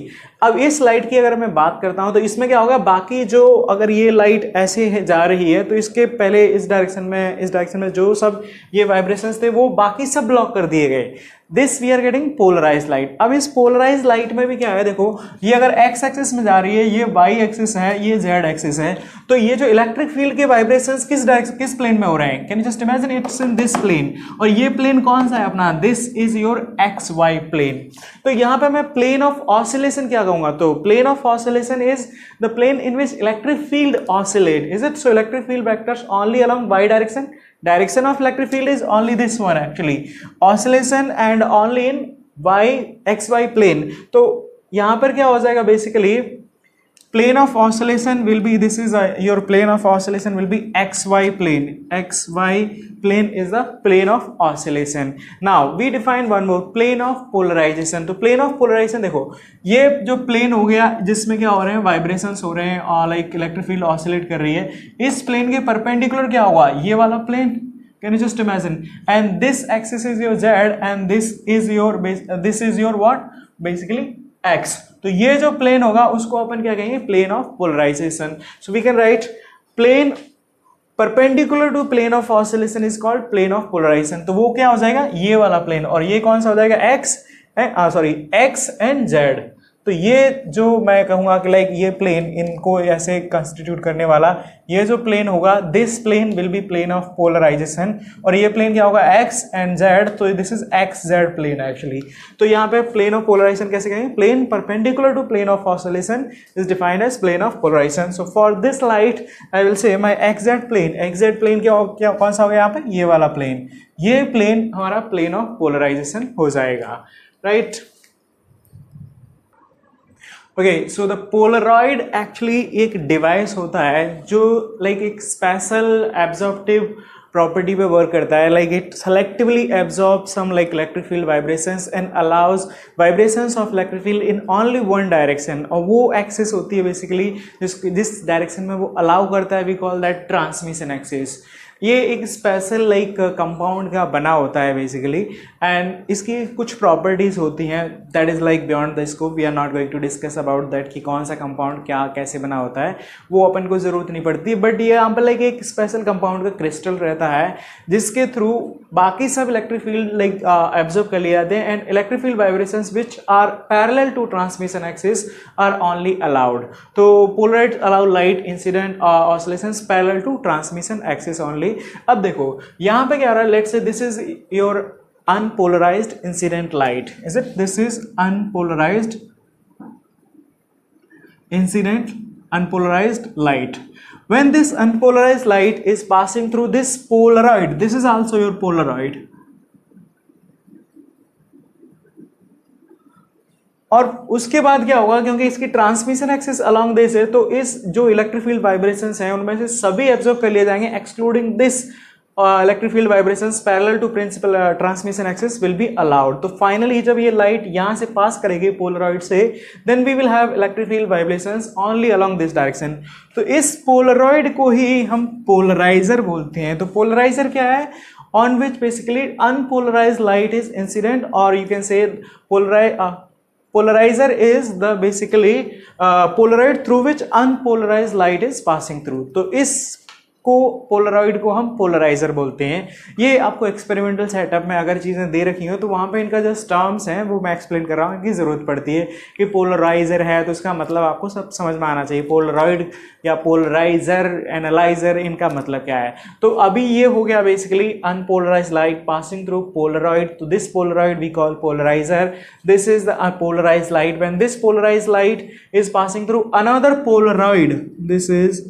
Speaker 1: अब इस light की अगर मैं बात करता हूं तो इसमें क्या होगा, बाकी जो अगर ये लाइट ऐसे जा रही है तो इसके पहले इस डायरेक्शन में जो सब ये वाइब्रेशंस थे वो बाकी सब ब्लॉक कर दिए गए। This we are getting polarized light. अब इस पोलराइज्ड लाइट में भी क्या है, देखो ये अगर एक्स एक्सिस में जा रही है, ये वाई एक्सिस है, ये जेड एक्सिस है, तो ये जो इलेक्ट्रिक फील्ड के वाइब्रेशंस किस प्लेन में हो रहे हैं, can you just imagine it's in this plane. और ये प्लेन कौन सा है अपना, this is your X Y plane. तो यहाँ पे मैं प्लेन ऑफ ऑसिलेशन क्या कहूंगा, तो plane of oscillation is the plane in which electric field oscillate, is it. So electric field vectors only along Y direction, direction of electric field is only this one actually, oscillation and only in y xy plane। तो यहाँ पर क्या हो जाएगा, basically plane of oscillation will be, this is your plane of oscillation will be xy plane. Xy plane is the plane of oscillation. Now we define one more, plane of polarization। तो plane of polarization देखो, ये जो plane हो गया जिसमें क्या हो रहे हैं, वाइब्रेशंस हो रहे हैं और लाइक इलेक्ट्रिक फील्ड ऑसिलेट कर रही है, इस प्लेन के परपेंडिकुलर क्या होगा, ये वाला plane. Can you just imagine? And this axis is your z and this is your what, basically x। तो ये जो प्लेन होगा उसको अपन क्या कहेंगे, plane of polarization. So we can write plane perpendicular to plane of oscillation is called plane of polarization. तो वो क्या हो जाएगा, ये वाला प्लेन, और ये कौन सा हो जाएगा, एक्स एंड जेड। तो ये जो मैं कहूंगा कि लाइक ये प्लेन, इनको ऐसे कंस्टिट्यूट करने वाला ये जो प्लेन होगा, this plane will be plane of polarization. और ये प्लेन क्या होगा, एक्स एंड जेड, तो this is X Z plane actually. तो यहाँ पे प्लेन ऑफ पोलराइजेशन कैसे कहेंगे, plane perpendicular to plane of oscillation is defined as plane of polarization. So for this light I will say my x Z plane क्या कौन सा हो गया यहाँ पे, ये वाला प्लेन, ये प्लेन हमारा प्लेन ऑफ पोलराइजेशन हो जाएगा, right. Okay, so the polaroid actually एक डिवाइस होता है जो लाइक एक स्पेशल एब्जॉर्प्टिव प्रॉपर्टी पे वर्क करता है, like it selectively absorb some like electric field vibrations and allows vibrations of electric field in only one direction. और वो एक्सिस होती है बेसिकली जिस डायरेक्शन में वो अलाउ करता है, we call that transmission axis. ये एक स्पेशल लाइक कंपाउंड का बना होता है बेसिकली, एंड इसकी कुछ प्रॉपर्टीज होती हैं that is like beyond the scope, we are not going to discuss about that कि कौन सा कंपाउंड क्या कैसे बना होता है, वो अपन को जरूरत नहीं पड़ती। बट ये यहाँ पर लाइक एक स्पेशल कंपाउंड का क्रिस्टल रहता है जिसके थ्रू बाकी सब इलेक्ट्रिक फील्ड लाइक एब्जॉर्ब कर लिए जाते हैं, and electric field vibrations which are parallel to transmission axis are only allowed. तो polaroid allow light incident oscillations parallel to transmission axis only. अब देखो यहाँ पे क्या हो रहा है, let's say this is your unpolarized incident light, is it? This is unpolarized incident unpolarized light. When this unpolarized light is passing through this polaroid, this is also your polaroid, और उसके बाद क्या होगा, क्योंकि इसकी ट्रांसमिशन एक्सिस अलोंग दिस है, तो इस जो इलेक्ट्रिक फील्ड वाइब्रेशंस हैं उनमें से सभी एब्जॉर्ब कर लिए जाएंगे excluding this electric field vibrations parallel to principal transmission axis will be allowed. तो फाइनली जब ये लाइट यहां से पास करेगी पोलरॉइड से, then we will have electric field vibrations only along this direction. तो इस पोलरॉइड को ही हम पोलराइजर बोलते हैं। तो पोलराइजर क्या है, on which basically unpolarized light is incident, और you can say polarizer is the basically polaroid through which unpolarized light is passing through। तो इस को पोलरॉइड को हम पोलराइजर बोलते हैं। ये आपको एक्सपेरिमेंटल सेटअप में अगर चीज़ें दे रखी हो तो वहाँ पे इनका जो टर्म्स हैं वो मैं एक्सप्लेन कर रहा हूँ कि ज़रूरत पड़ती है कि पोलराइजर है तो इसका मतलब आपको सब समझ में आना चाहिए, पोलरॉइड या पोलराइजर एनालाइजर इनका मतलब क्या है। तो अभी ये हो गया basically unpolarized light passing through polaroid, तो this polaroid we call polarizer, this is the polarized light. When this polarized light is passing through another polaroid, this is,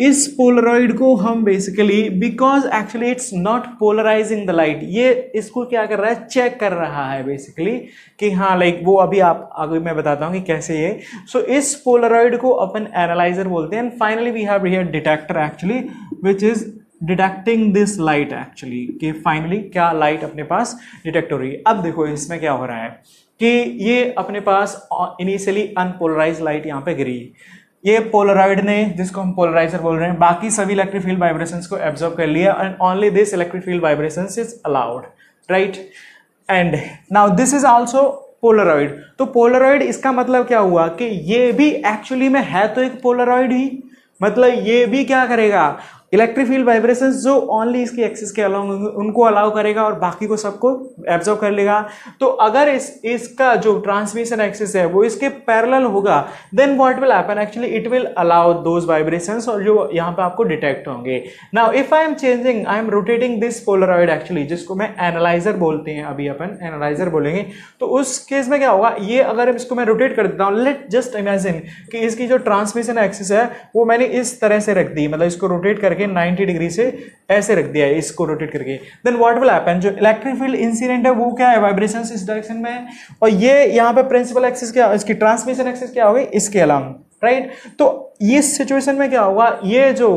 Speaker 1: इस पोलरॉइड को हम basically, because actually it's not polarizing the light, ये इसको क्या कर रहा है, चेक कर रहा है बेसिकली कि हाँ लाइक वो अभी आप आगे मैं बताता हूँ कि कैसे ये। सो इस पोलरॉइड को अपन एनालाइजर बोलते हैं। And finally we have here detector actually which is detecting this light actually, कि फाइनली क्या लाइट अपने पास डिटेक्ट हो रही है। अब देखो इसमें क्या हो रहा है कि ये अपने पास इनिशियली अनपोलराइज्ड लाइट यहाँ पे गिरी, ये पोलरॉइड ने, जिसको हम पोलराइजर बोल रहे हैं, बाकी सभी इलेक्ट्रिक फील्ड वाइब्रेशंस को एब्जॉर्ब कर लिया, and only this electric field vibrations is allowed, right. And now this is also Polaroid. तो पोलरॉइड इसका मतलब क्या हुआ कि ये भी एक्चुअली में है तो एक पोलरॉइड ही, मतलब ये भी क्या करेगा, इलेक्ट्रिक फील्ड वाइब्रेशंस जो ओनली इसकी एक्सिस के अलाउंग उनको अलाउ करेगा और बाकी को सबको एब्जॉर्ब कर लेगा। तो अगर इसका जो ट्रांसमिशन एक्सिस है वो इसके पैरेलल होगा, then what will happen, actually it will allow those vibrations और जो यहाँ पे आपको डिटेक्ट होंगे। Now if I am changing, I am rotating this polaroid actually, जिसको मैं एनालाइजर बोलते हैं, अभी अपन एनालाइजर बोलेंगे, तो उस केस में क्या होगा, ये अगर इसको मैं रोटेट कर देता हूँ, लेट जस्ट इमेजिन कि इसकी जो ट्रांसमिशन एक्सिस है वो मैंने इस तरह से रख दी, मतलब इसको रोटेट करके 90 डिग्री से ऐसे रख दिया है, इसको रोटेट करके, देन व्हाट विल हैपन, जो इलेक्ट्रिक फील्ड इंसिडेंट है वो क्या है, वाइब्रेशंस इस डायरेक्शन में है, और ये यहाँ पे प्रिंसिपल एक्सिस क्या, इसकी ट्रांसमिशन एक्सिस क्या होगी, इसके अलांग, राइट। तो इस सिचुएशन में क्या होगा, ये जो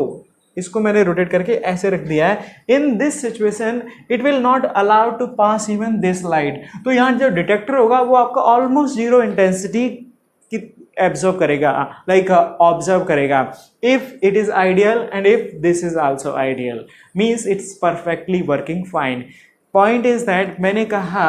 Speaker 1: इसको मैंने रोटेट करके ऐसे रख दिया है, in this situation it will not allow to pass even this light. तो यहाँ जो डिटेक्टर होगा वो आपका ऑलमोस्ट जीरो इंटेंसिटी की एब्जॉर्ब करेगा, लाइक ऑब्जर्व करेगा, if it is ideal and if this is also ideal, means it's perfectly working fine. Point is that मैंने कहा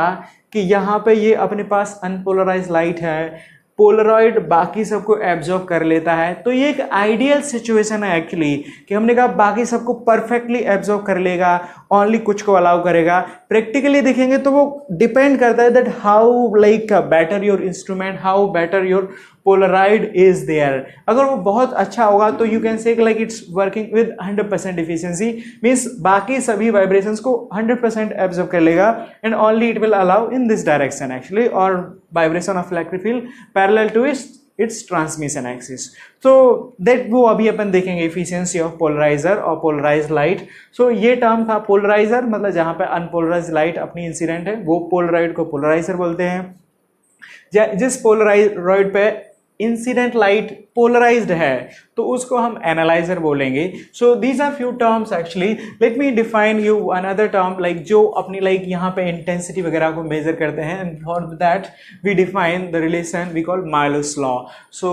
Speaker 1: कि यहाँ पे ये अपने पास अनपोलराइज्ड लाइट है, पोलरॉइड बाकी सबको एब्जॉर्ब कर लेता है, तो ये एक आइडियल सिचुएशन है एक्चुअली, कि हमने कहा बाकी सबको परफेक्टली एब्जॉर्ब कर लेगा, ओनली कुछ को अलाउ करेगा। प्रैक्टिकली देखेंगे तो वो डिपेंड करता है that how like better your instrument, how better your polaroid is there. अगर वो बहुत अच्छा होगा तो you can say like it's working with 100% efficiency, means बाकी सभी वाइब्रेशंस को 100% एब्जॉर्ब कर लेगा, and only it will allow in this direction actually, और vibration of electric field parallel to its transmission axis. तो दैट वो अभी अपन देखेंगे इफिशिएंसी ऑफ पोलराइजर और पोलराइज्ड लाइट। सो ये टर्म था पोलराइजर, मतलब जहां पे अनपोलराइज्ड लाइट अपनी इंसिडेंट है वो पोलराइड को पोलराइजर बोलते हैं। जिस पोलराइड पे इंसिडेंट लाइट पोलराइज्ड है तो उसको हम एनालाइजर बोलेंगे। So these are few terms actually, let me define you another term, like जो अपनी लाइक यहाँ पे इंटेंसिटी वगैरह को मेजर करते हैं, and for that we define the relation we call Malus law. So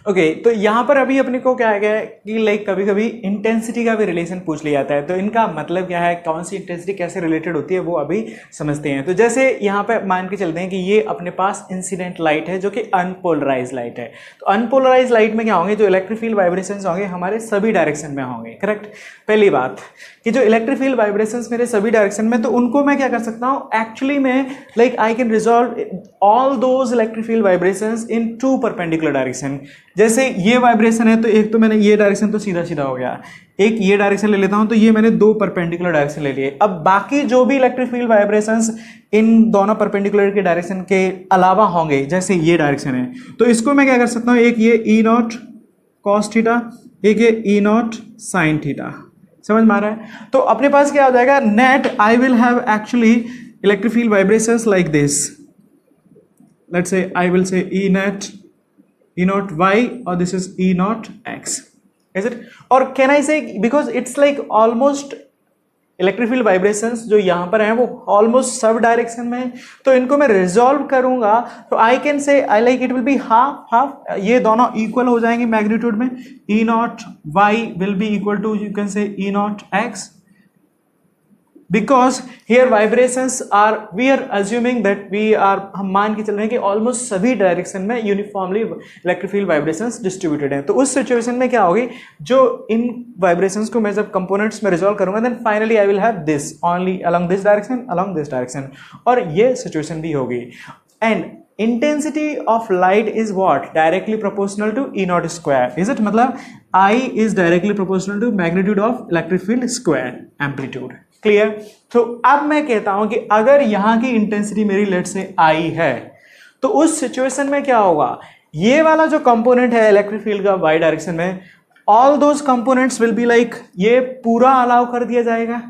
Speaker 1: okay तो यहाँ पर अभी अपने को क्या है कि लाइक कभी कभी इंटेंसिटी का भी रिलेशन पूछ लिया जाता है, तो इनका मतलब क्या है, कौन सी इंटेंसिटी कैसे रिलेटेड होती है वो अभी समझते हैं। तो जैसे यहाँ पे मान के चलते हैं कि ये अपने पास इंसिडेंट लाइट है जो कि अनपोलराइज लाइट है। तो अनपोलराइज लाइट में क्या होंगे, जो इलेक्ट्रिक फील्ड वाइब्रेशंस होंगे हमारे सभी डायरेक्शन में होंगे, करेक्ट। पहली बात कि जो इलेक्ट्रिक फील्ड वाइब्रेशंस मेरे सभी डायरेक्शन में, तो उनको मैं क्या कर सकता हूँ एक्चुअली में, like I can resolve all those electric field vibrations in two perpendicular direction. जैसे ये वाइब्रेशन है तो एक तो मैंने ये डायरेक्शन तो सीधा सीधा हो गया, एक ये डायरेक्शन ले लेता हूं तो ये मैंने दो परपेंडिकुलर डायरेक्शन ले लिए। अब बाकी जो भी इलेक्ट्रिक फील्ड वाइब्रेशंस इन दोनों परपेंडिकुलर के डायरेक्शन के अलावा होंगे, जैसे ये डायरेक्शन है, तो इसको मैं क्या कर सकता हूं, एक ये ई नॉट कॉस थीटा, एक ये ई नॉट साइन थीटा। समझ में आ रहा है? तो अपने पास क्या हो जाएगा, net I will have actually electric field vibrations like this. Let's say I will से E net E naught y or this is E naught x, is it? Or can I say, because it's like almost electric field vibrations जो यहाँ पर हैं वो almost sub direction में है, तो इनको मैं रिजॉल्व करूंगा तो I can say I like it will be half half, ये दोनों इक्वल हो जाएंगे मैग्नीट्यूड में। E naught y will be equal to you can say E naught x, because here vibrations are, we are assuming that we are, हम मान के चल रहे हैं कि ऑलमोस्ट सभी डायरेक्शन में uniformly electric field vibrations distributed हैं। तो उस सिचुएशन में क्या होगी, जो इन वाइब्रेशंस को मैं जब कंपोनेंट्स में रिजॉल्व करूंगा, then finally I will have this only along this direction, along this direction, और ये सिचुएशन भी होगी। And intensity of light is what, directly proportional to E naught square, is it? मतलब I is directly proportional to magnitude of electric field square amplitude, clear? तो अब मैं कहता हूं कि अगर यहां की इंटेंसिटी मेरी लेट से I है, तो उस सिचुएशन में क्या होगा, ये वाला जो कंपोनेंट है इलेक्ट्रिक फील्ड का y डायरेक्शन में, all those components will be like, ये पूरा अलाउ कर दिया जाएगा,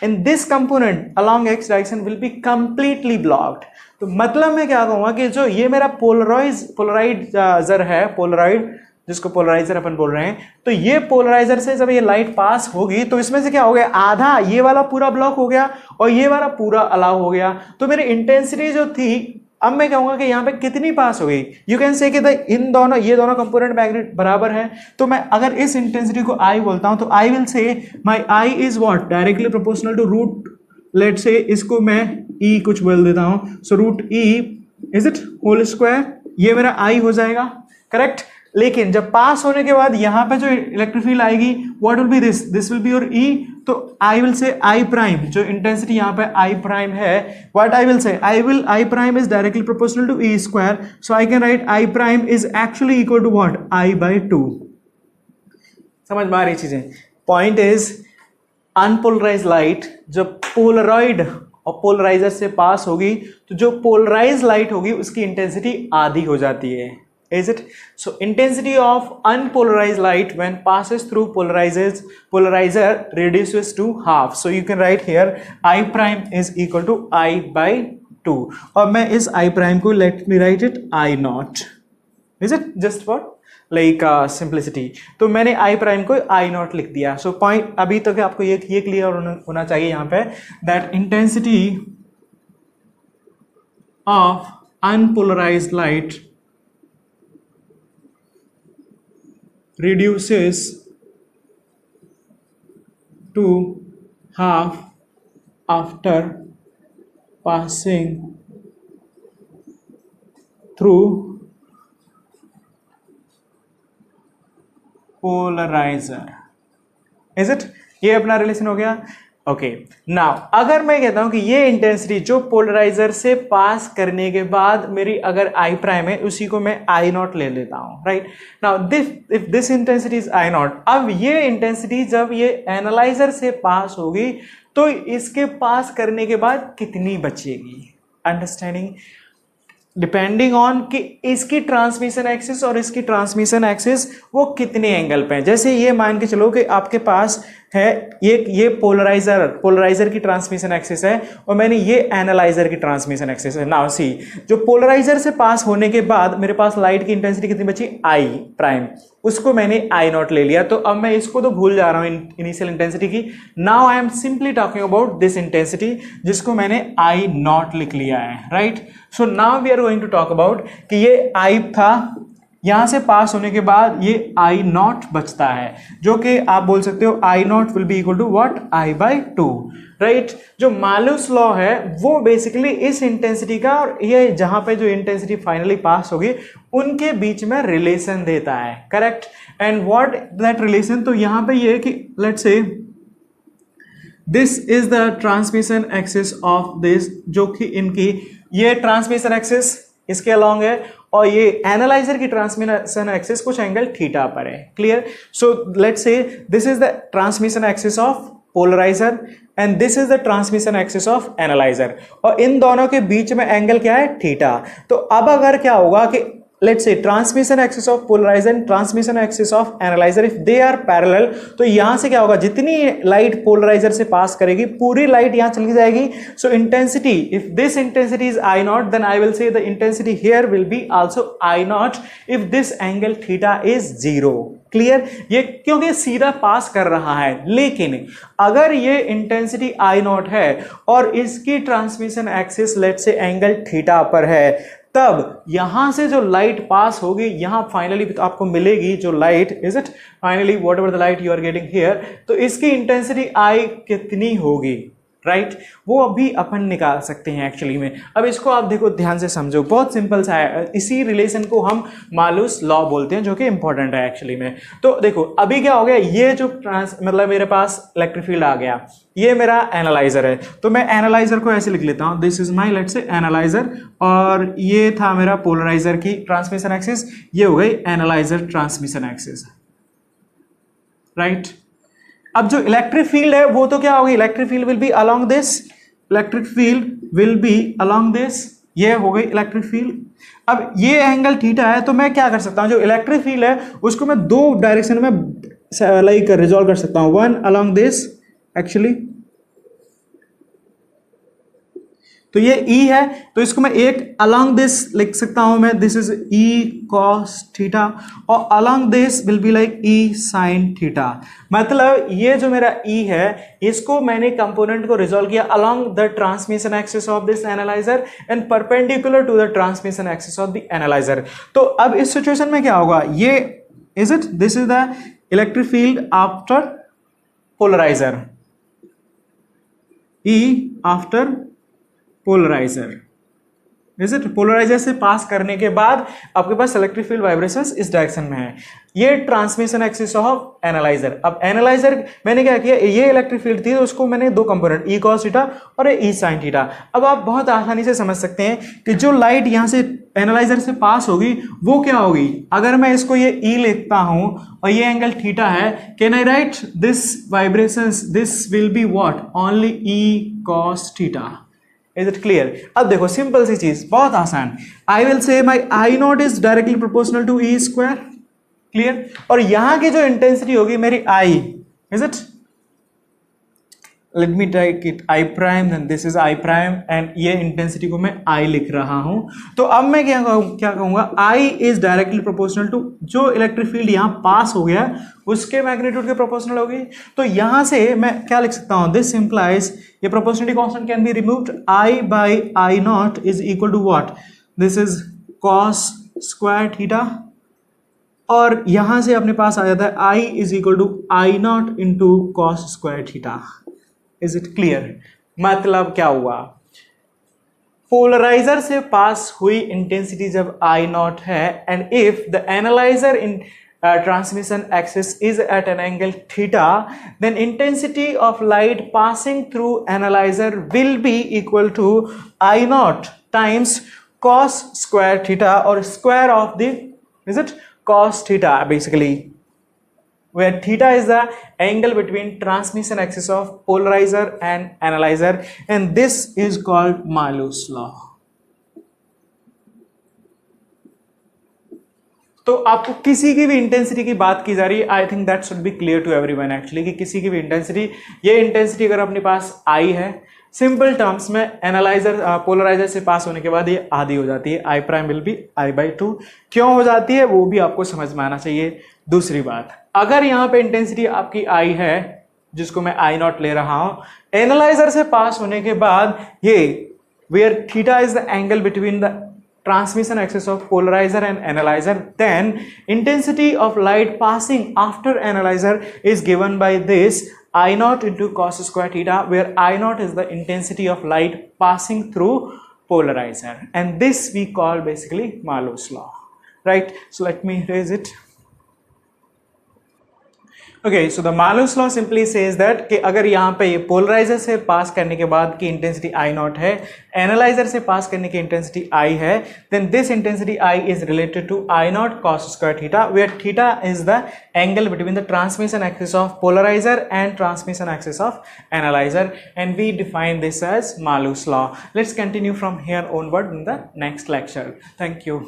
Speaker 1: and this component along x direction will be completely blocked। तो मतलब मैं क्या कहूंगा कि जो ये मेरा पोलराइजर है, पोलराइड जिसको पोलराइजर अपन बोल रहे हैं, तो ये पोलराइजर से जब ये लाइट पास होगी तो इसमें से क्या हो गया, आधा ये वाला पूरा ब्लॉक हो गया और ये वाला पूरा अलाउ हो गया। तो मेरी इंटेंसिटी जो थी, अब मैं कहूंगा कि यहाँ पे कितनी पास हो गई, यू कैन से कि इन दोनों, ये दोनों कंपोनेंट मैग्नेट बराबर है। तो मैं अगर इस इंटेंसिटी को आई बोलता हूं तो I will say my I is what, directly proportional to root, let say इसको मैं ई कुछ बोल देता हूं, so root E is it whole square, ये मेरा आई हो जाएगा, करेक्ट। लेकिन जब पास होने के बाद यहां पे जो इलेक्ट्रिक फील्ड आएगी, what will be this, this will be your E, तो I will say I prime, जो इंटेंसिटी यहां पे आई प्राइम है, what I will say, I prime is directly proportional to E square, so I can write I prime is actually equal to what, I by 2। समझ में आ रही चीजें? Point is unpolarise light जब polaroid और polariser से pass होगी, तो जो पोलराइज लाइट होगी उसकी इंटेंसिटी आधी हो जाती है, is it? So intensity of unpolarized light when passes through polarizer reduces to half. So you can write here I prime is equal to I by 2, और मैं इस I prime को let me write it I naught, is it? Just for like simplicity, तो मैंने I prime को I naught लिख दिया। So point अभी तक आपको ये क्लियर होना चाहिए यहाँ पे, that intensity of unpolarized light reduces to half after passing through polarizer, is it? ये अपना रिलेशन हो गया। ओके नाउ अगर मैं कहता हूं कि ये इंटेंसिटी जो पोलराइजर से पास करने के बाद मेरी अगर आई प्राइम है, उसी को मैं आई नॉट ले लेता हूं, right. Now if this intensity is I not, अब ये इंटेंसिटी जब ये एनालाइजर से पास होगी तो इसके पास करने के बाद कितनी बचेगी, अंडरस्टैंडिंग, डिपेंडिंग ऑन कि इसकी ट्रांसमिशन एक्सिस और इसकी ट्रांसमिशन एक्सिस वो कितने एंगल पे है। जैसे ये मान के चलो कि आपके पास है ये पोलराइजर की ट्रांसमिशन एक्सिस है और मैंने ये एनालाइजर की ट्रांसमिशन एक्सिस है। नाउ सी, जो पोलराइजर से पास होने के बाद मेरे पास लाइट की इंटेंसिटी कितनी बची, आई प्राइम, उसको मैंने आई नॉट ले लिया। तो अब मैं इसको तो भूल जा रहा हूं इनिशियल इंटेंसिटी की। Now I am simply talking about this intensity जिसको मैंने आई नॉट लिख लिया है, right. So now we are going to talk about कि ये आई था, यहां से पास होने के बाद ये आई नॉट बचता है, जो कि आप बोल सकते हो I naught will be equal to what, I by two, right. जो मालूस लॉ है वो बेसिकली इस इंटेंसिटी का और ये जहां पे जो इंटेंसिटी फाइनली पास होगी उनके बीच में रिलेशन देता है, correct. And what that relation, तो यहां पे ये है कि let's say this is the transmission axis of this, जो कि इनकी ये ट्रांसमिशन एक्सिस इसके अलॉन्ग है और ये एनालाइजर की ट्रांसमिशन एक्सिस कुछ एंगल थीटा पर है, clear. So let's say this is the transmission axis of polariser and this is the transmission axis of analyser, और इन दोनों के बीच में एंगल क्या है, थीटा। तो अब अगर क्या होगा कि let's say transmission axis of polariser and transmission axis of analyser if they are parallel, तो यहां से क्या होगा, जितनी लाइट पोलराइजर से पास करेगी पूरी लाइट यहां चली जाएगी। So intensity, if this intensity is I naught then I will say the intensity here will be also I naught if this angle theta is zero, clear. ये क्योंकि सीधा पास कर रहा है, लेकिन अगर ये इंटेंसिटी आई नॉट है और इसकी transmission axis let's say angle theta पर है, तब यहां से जो लाइट पास होगी यहां फाइनली तो आपको मिलेगी जो light, is it finally whatever the light you are getting here, तो इसकी इंटेंसिटी आई कितनी होगी, राइट वो अभी अपन निकाल सकते हैं एक्चुअली में। अब इसको आप देखो ध्यान से समझो, बहुत सिंपल सा है। इसी रिलेशन को हम मालूस लॉ बोलते हैं, जो कि इंपॉर्टेंट है एक्चुअली में। तो देखो अभी क्या हो गया, ये जो मतलब मेरे पास इलेक्ट्रिक फील्ड आ गया, ये मेरा एनालाइजर है, तो मैं एनालाइजर को ऐसे लिख लेता हूं, this is my let's say analyser, और ये था मेरा पोलराइजर की ट्रांसमिशन एक्सिस, ये हो गई एनालाइजर ट्रांसमिशन एक्सिस, राइट। अब जो इलेक्ट्रिक फील्ड है वो तो क्या होगी, electric field will B along this, electric field will B along this, ये हो गई इलेक्ट्रिक फील्ड। अब ये एंगल थीटा है, तो मैं क्या कर सकता हूं, जो इलेक्ट्रिक फील्ड है उसको मैं दो डायरेक्शन में लाइक रिजॉल्व कर सकता हूं, वन अलोंग दिस एक्चुअली, तो ये E है, तो इसको मैं एक अलोंग दिस लिख सकता हूं मैं, this is E cos theta, और along this will be like E sin theta. मतलब ये जो मेरा E है इसको मैंने कंपोनेंट को रिजॉल्व किया along the transmission axis of this analyser and perpendicular to the transmission axis of the analyser. तो अब इस सिचुएशन में क्या होगा, ये is it, this is the electric field after polariser, E after polariser, is it, polariser से pass करने के बाद आपके पास इलेक्ट्रिक फील्ड वाइब्रेशंस इस डायरेक्शन में है, ये ट्रांसमिशन एक्सिस ऑफ एनालाइजर। अब एनालाइजर मैंने क्या किया, ये इलेक्ट्रिक फील्ड थी तो उसको मैंने दो कंपोनेंट E cos थीटा और E sin थीटा। अब आप बहुत आसानी से समझ सकते हैं कि जो लाइट यहां से एनालाइजर से पास होगी वो क्या होगी, अगर मैं इसको ये E लिखता हूं और ये एंगल थीटा है, can I right this vibrations, this will be what, only E cos theta. Is it clear. अब देखो सिंपल सी चीज, बहुत आसान, I will say my I naught is directly proportional to E square, clear, और यहां की जो इंटेंसिटी होगी मेरी I, is it, let me take it I prime, then this is I prime, and ये इंटेंसिटी को मैं I लिख रहा हूं। तो अब मैं क्या कहूंगा, I is directly proportional to जो इलेक्ट्रिक फील्ड यहां पास हो गया उसके मैग्नीट्यूड के प्रोपोर्शनल होगी। तो यहां से मैं क्या लिख सकता हूं, दिस इंप्लाइज, ये proportionality constant can be removed, I by I naught is equal to what, this is cos square theta, और यहां से अपने पास आ जाता है I is equal to I naught into cos square theta. Is it clear. मतलब क्या हुआ, पोलराइजर से पास हुई इंटेंसिटी जब I नॉट है and if the analyser in transmission axis is at an angle theta, then intensity of light passing through analyzer will be equal to I naught times cos square theta, or square of the, is it, cos theta basically, where theta is the angle between transmission axis of polarizer and analyzer, and this is called Malus law. तो आपको किसी की भी intensity की बात की जा रही है, I think that should be clear to everyone actually, कि किसी की भी इंटेंसिटी, ये इंटेंसिटी अगर अपने पास आई है, सिंपल टर्म्स में एनालाइजर पोलराइजर से पास होने के बाद ये आधी हो जाती है, I prime will be I by two. क्यों हो जाती है वो भी आपको समझ में आना चाहिए। दूसरी बात, अगर यहाँ पे इंटेंसिटी आपकी I है जिसको मैं I नॉट ले रहा हूं, एनालाइजर से पास होने के बाद ये where theta is the angle between the transmission axis of polarizer and analyzer, then intensity of light passing after analyzer is given by this I naught into cos square theta, where I naught is the intensity of light passing through polarizer, and this we call basically Malus law, right? So let me erase it. Okay, so the Malus law simply says that कि अगर यहाँ पे ये polariser से pass करने के बाद की इंटेंसिटी I नॉट है, एनालाइजर से पास करने की इंटेंसिटी I है, then this intensity I is related to I naught cos square theta, where theta is the angle between the transmission axis of polarizer and transmission axis of analyzer, and we define this as Malus law. Let's continue from here onward in the next lecture. Thank you.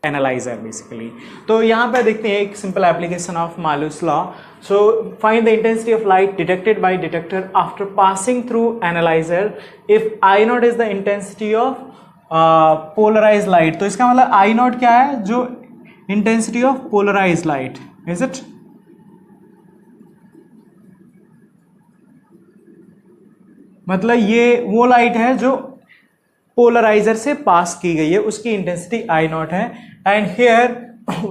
Speaker 1: Analyser basically, तो यहाँ पे देखते हैं एक simple application of Malus law. So find the intensity of light detected by detector after passing through analyser if I naught is the intensity of polarise light. तो इसका मतलब I naught क्या है, जो intensity of polarise light, is it? मतलब ये वो light है जो पोलराइजर से पास की गई है, उसकी इंटेंसिटी आई नॉट है. And here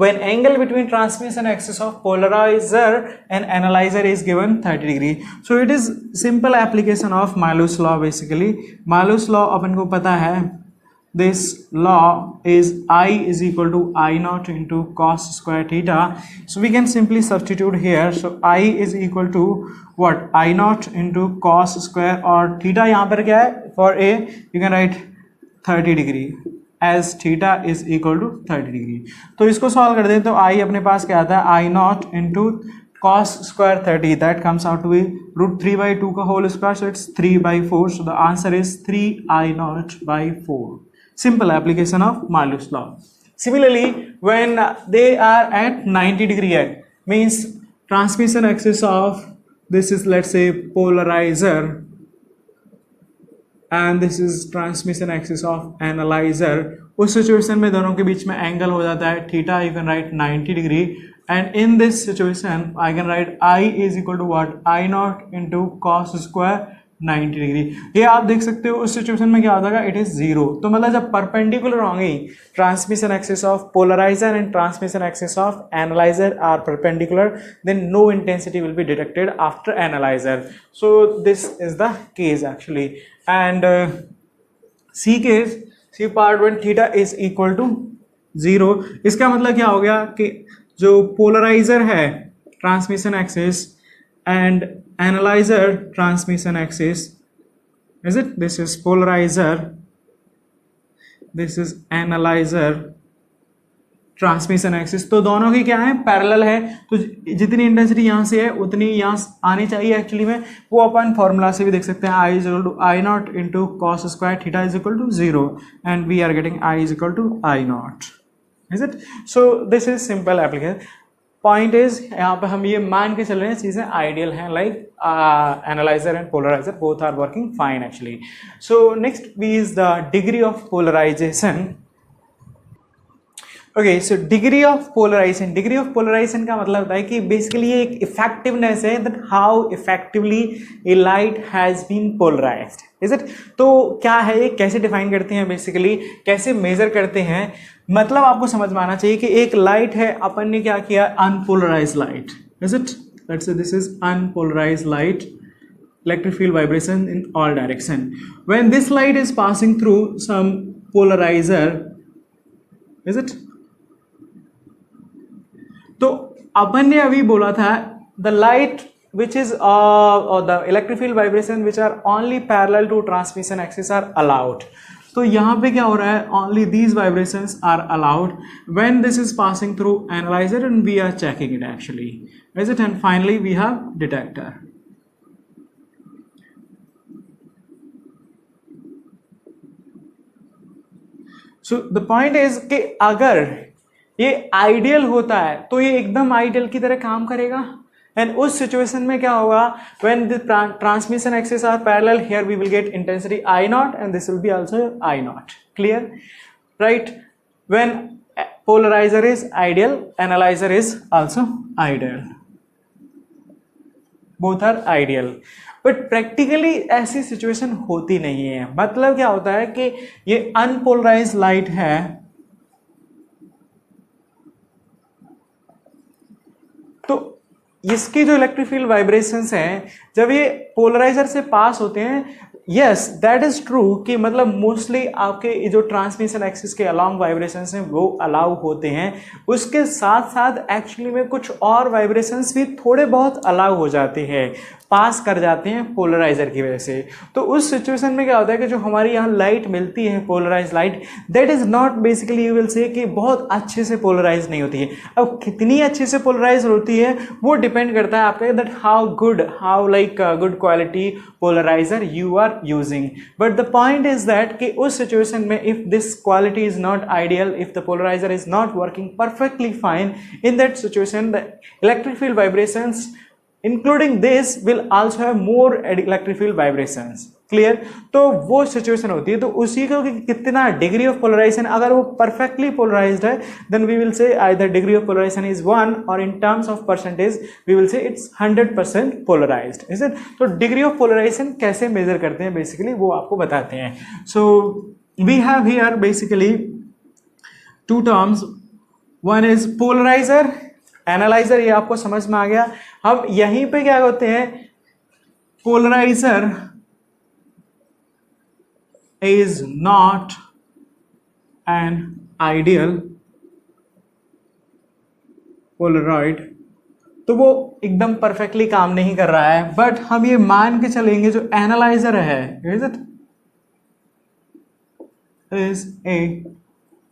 Speaker 1: when angle between transmission axis of polarizer and analyzer is given 30 degree. So it is simple application of Malus law basically. Malus law अपन को पता है, this law is I is equal to I naught into cos square theta. So we can simply substitute here. So I is equal to what? I naught into cos square, और theta यहाँ पर क्या है? For A you can write 30 degree as theta is equal to 30 degree. तो इसको solve कर दें तो I अपने पास क्या आता है, I naught into cos square 30, that comes out to be root 3 by 2 का whole square, so it's 3 by 4. So the answer is 3 I naught by 4. Simple application of Malus law. Similarly, when they are at 90 degree at, means transmission axis of this is, let's say, polarizer, and this is transmission axis of analyzer. उस situation में दोनों के बीच में angle हो जाता है theta, you can write 90 degree, and in this situation I can write I is equal to what, I naught into cos square 90 degree. ये आप देख सकते हो उस सिचुएशन में क्या हो जाएगा, इट इज जीरो. तो मतलब जब परपेंडिकुलर होंगे transmission axis of polariser and transmission axis of analyser are perpendicular, then no intensity will be detected after analyser. So this is the case actually. And C case, C part when theta is equal to zero, इसका मतलब क्या हो गया कि जो polariser है transmission axis and analyzer transmission axis, is it? This is polarizer, this is analyzer transmission axis. तो दोनों की क्या है, पैरेलल है. तो जितनी इंटेंसिटी यहाँ से है उतनी यहाँ आनी चाहिए एक्चुअली में. वो अपन फॉर्मूला से भी देख सकते हैं, I is equal to I naught into cos square theta is equal to zero, and we are getting I is equal to I naught, is it? So this is simple application. Point is यहाँ पे हम ये मान के चल रहे हैं चीज़ें आइडियल हैं, like analyser and polariser both are working fine actually. So next B is the degree of polarisation. Okay, so degree of polarisation, degree of polarisation का मतलब होता है कि बेसिकली ये एक इफेक्टिवनेस है, that how effectively a light has been polarised, is it? तो क्या है ये, कैसे डिफाइन करते हैं, बेसिकली कैसे मेजर करते हैं. मतलब आपको समझ में आना चाहिए कि एक लाइट है, अपन ने क्या किया, unpolarised light, is it? Let's say this is unpolarised light, electric field vibration in all direction. When this light is passing through some polarizer, is it? तो अपन ने अभी बोला था the light which is or the electric field vibration which are only parallel to transmission axis are allowed. तो यहाँ पे क्या हो रहा है, only these vibrations are allowed when this is passing through analyzer and we are checking it actually, is it? And finally we have detector. So the point is कि अगर ये आइडियल होता है तो ये एकदम आइडियल की तरह काम करेगा. एंड उस सिचुएशन में क्या होगा, when the transmission axes are parallel, here we will get intensity I naught and this will be also I naught. Clear? Right? When polarizer is ideal, analyzer is also ideal. Both are ideal. But practically ऐसी situation होती नहीं है। मतलब क्या होता है कि ये अनपोलराइज लाइट है, तो इसकी जो इलेक्ट्रिक फील्ड वाइब्रेशंस हैं जब ये पोलराइजर से पास होते हैं, यस दैट इज ट्रू कि मतलब मोस्टली आपके जो ट्रांसमिशन एक्सिस के अलाउंग वाइब्रेशंस हैं वो अलाउ होते हैं, उसके साथ साथ एक्चुअली में कुछ और वाइब्रेशंस भी थोड़े बहुत अलाउ हो जाते हैं, पास कर जाते हैं पोलराइजर की वजह से। तो उस सिचुएशन में क्या होता है कि जो हमारी यहाँ लाइट मिलती है polarise light, that is not basically you will say कि बहुत अच्छे से पोलराइज नहीं होती है। अब कितनी अच्छे से पोलराइज होती है वो डिपेंड करता है आपका that how like good quality polariser you are using. But the point is that कि उस सिचुएशन में if this quality is not ideal, if the polariser is not working perfectly fine, in that situation the electric field vibrations including this will also have more electric field vibrations। Clear? तो वो situation होती है। तो उसी को कि कितना degree of polarisation, अगर वो परफेक्टली पोलराइज्ड है then we will say either degree of polarisation is 1 और in terms of percentage we will say it's 100% polarised, is it? तो डिग्री ऑफ पोलराइजेशन कैसे मेजर करते हैं बेसिकली वो आपको बताते हैं। So we have here basically two terms, one is polariser, analyser, ये आपको समझ में आ गया। हम यहीं पे क्या होते हैं, polariser is not an ideal polaroid, तो वो एकदम परफेक्टली काम नहीं कर रहा है। बट हम ये मान के चलेंगे जो एनालाइजर है is it is a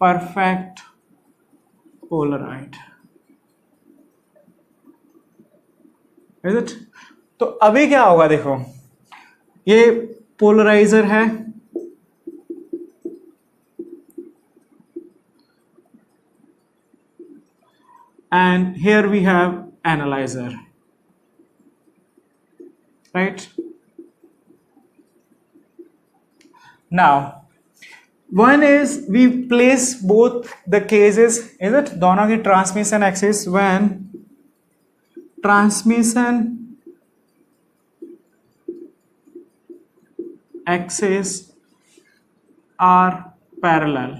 Speaker 1: perfect Polaroid, is it? तो अभी क्या होगा, देखो ये पोलराइजर है and here we have analyzer, right? Now one is we place both the cases, is it, दोनों की transmission axis, when transmission axes are parallel,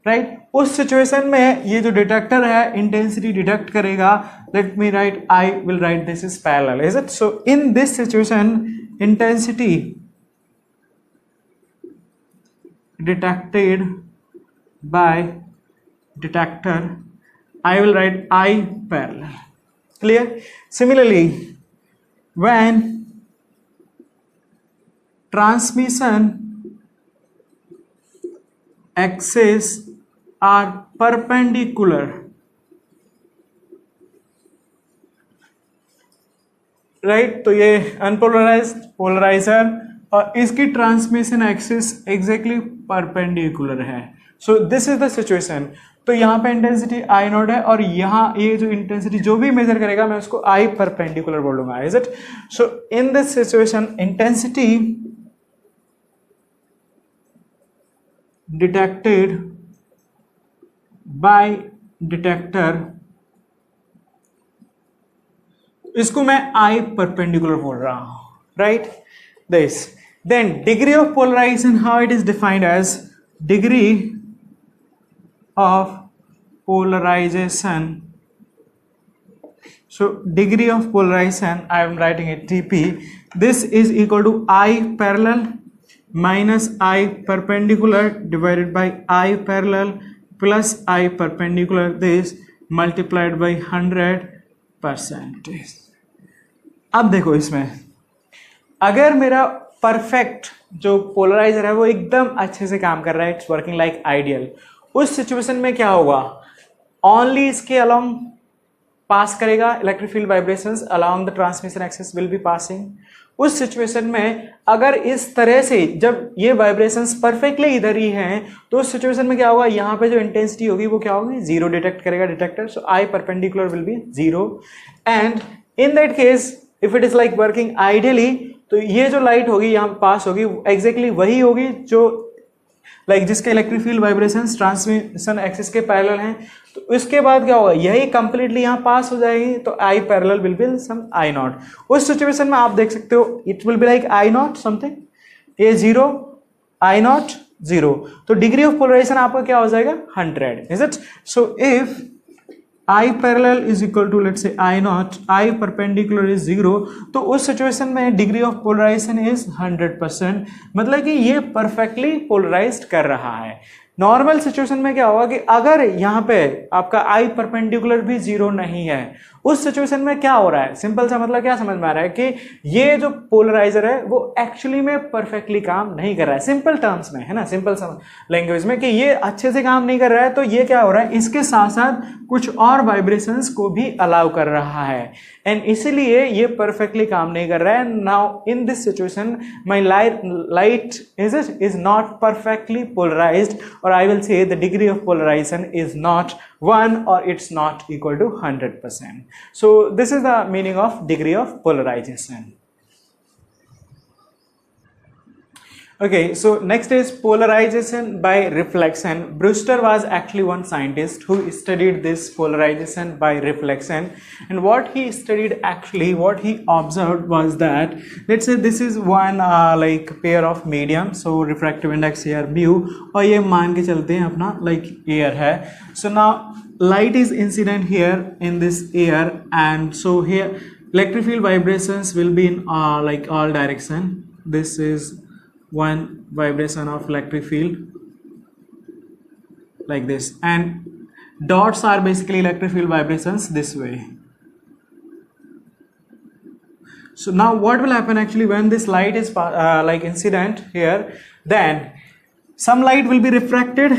Speaker 1: right? उस सिचुएशन में ये जो डिटेक्टर है इंटेंसिटी डिटेक्ट करेगा, late me right, I will write this is parallel, is it? So in this situation intensity detected by detector, I will write I parallel. Clear? Similarly, when transmission axes are perpendicular, right? तो ये unpolarised polariser और इसकी transmission axis exactly perpendicular है। So this is the situation. तो यहाँ पे intensity I not है और यहाँ ये जो इंटेंसिटी जो भी मेजर करेगा मैं उसको आई परपेंडिकुलर बोलूंगा, is it? So in this situation intensity detected by detector, इसको मैं आई परपेंडिकुलर बोल रहा हूं, right? This then degree of polarization, how it is defined as degree of polarization. So degree of polarization, I am writing it dp, this is equal to I parallel minus I perpendicular divided by I parallel plus I perpendicular, this multiplied by 100%. अब देखो इसमें अगर मेरा perfect जो polariser है वो एकदम अच्छे से काम कर रहा है, इट्स वर्किंग लाइक आइडियल, उस सिचुएशन में क्या होगा, ओनली इसके अलोंग पास करेगा electric field vibrations along the transmission axis will be passing. उस सिचुएशन में अगर इस तरह से जब ये वाइब्रेशंस परफेक्टली इधर ही हैं तो उस सिचुएशन में क्या होगा, यहाँ पे जो इंटेंसिटी होगी वो क्या होगी, जीरो डिटेक्ट करेगा detector, so I perpendicular will be zero. And in that case if it is like working ideally, तो ये जो लाइट होगी यहाँ पास होगी एग्जैक्टली वही होगी जो लाइक जिसके electric field vibrations transmission axis के पैरेलल हैं, तो इसके बाद क्या होगा, यही कंप्लीटली यहाँ पास हो जाएगी, तो I parallel will be some I naught. उस सिचुएशन में आप देख सकते हो it will be like I naught something a zero I naught zero, तो डिग्री ऑफ पोलराइजेशन आपका क्या हो जाएगा 100, is it? So if I parallel is equal to let's say I naught, I perpendicular is 0, तो उस situation में degree of polarisation is 100%, मतलब कि ये परफेक्टली पोलराइज्ड कर रहा है। नॉर्मल सिचुएशन में क्या होगा कि अगर यहाँ पे आपका I परपेंडिकुलर भी 0 नहीं है, उस सिचुएशन में क्या हो रहा है, सिंपल सा मतलब क्या समझ में आ रहा है कि ये जो पोलराइजर है वो एक्चुअली में परफेक्टली काम नहीं कर रहा है, सिंपल टर्म्स में, है ना, सिंपल लैंग्वेज में, कि ये अच्छे से काम नहीं कर रहा है, तो ये क्या हो रहा है, इसके साथ साथ कुछ और वाइब्रेशंस को भी अलाउ कर रहा है, एंड इसीलिए ये परफेक्टली काम नहीं कर रहा है। Now in this situation my light is not perfectly polarized, और I will say the degree of polarisation is not 1 or it's not equal to 100%. So this is the meaning of degree of polarization. Okay, so next is polarization by reflection. Brewster was actually one scientist who studied this polarization by reflection, and what he studied actually, what he observed was that, let's say this is one like pair of medium, so refractive index here mu, और ये मान के चलते हैं अपना like air है। So now light is incident here in this air, and so here electric field vibrations will be in like all direction. This is one vibration of electric field like this, and dots are basically electric field vibrations this way. So now what will happen actually when this light is like incident here, then some light will be refracted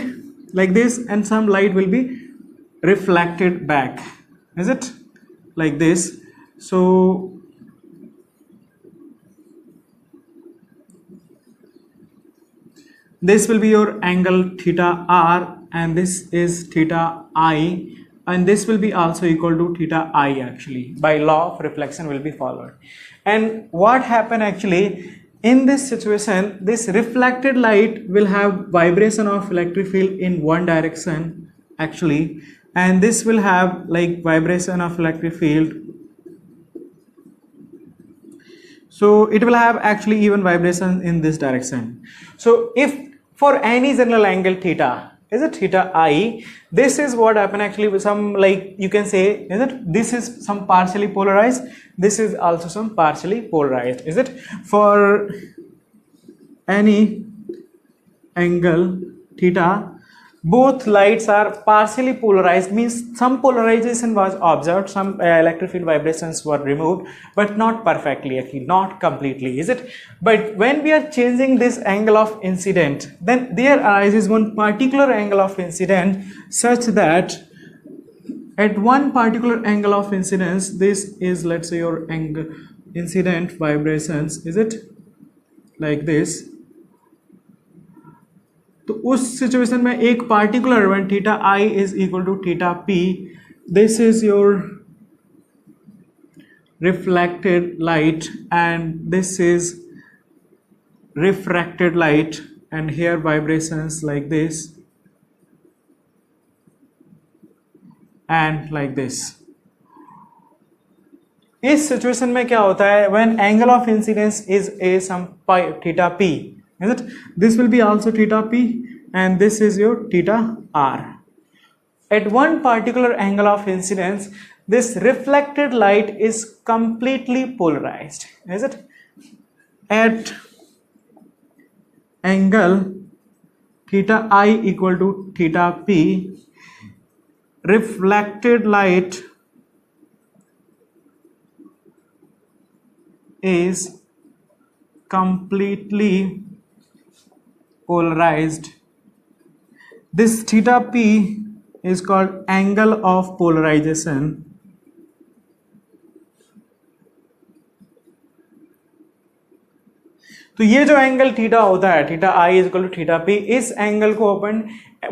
Speaker 1: like this and some light will be reflected back, is it, like this? So this will be your angle theta r, and this is theta I, and this will be also equal to theta I actually, by law of reflection will be followed. And what happened actually in this situation, this reflected light will have vibration of electric field in one direction actually, and this will have like vibration of electric field, so it will have actually even vibration in this direction. So if for any general angle theta, is it theta I, this is what happen actually with some, like you can say, is it, this is some partially polarized, this is also some partially polarized, is it? For any angle theta, both lights are partially polarized, means some polarization was observed, some electric field vibrations were removed, but not perfectly actually, not completely, is it? But when we are changing this angle of incident, then there arises one particular angle of incident such that at one particular angle of incidence, this is let's say your angle incident vibrations, is it, like this? तो उस situation में एक particular when theta I is equal to theta P, this is your reflected light and this is refracted light, and here vibrations like this and like this. इस situation में क्या होता है, when angle of incidence is a some pi theta p, is it? This will be also theta p, and this is your theta r. At one particular angle of incidence, this reflected light is completely polarized, is it? At angle theta I equal to theta p, reflected light is completely polarized. This theta p is called angle of polarization. तो ये जो angle theta होता है, theta I is equal to theta P, इस angle को अपन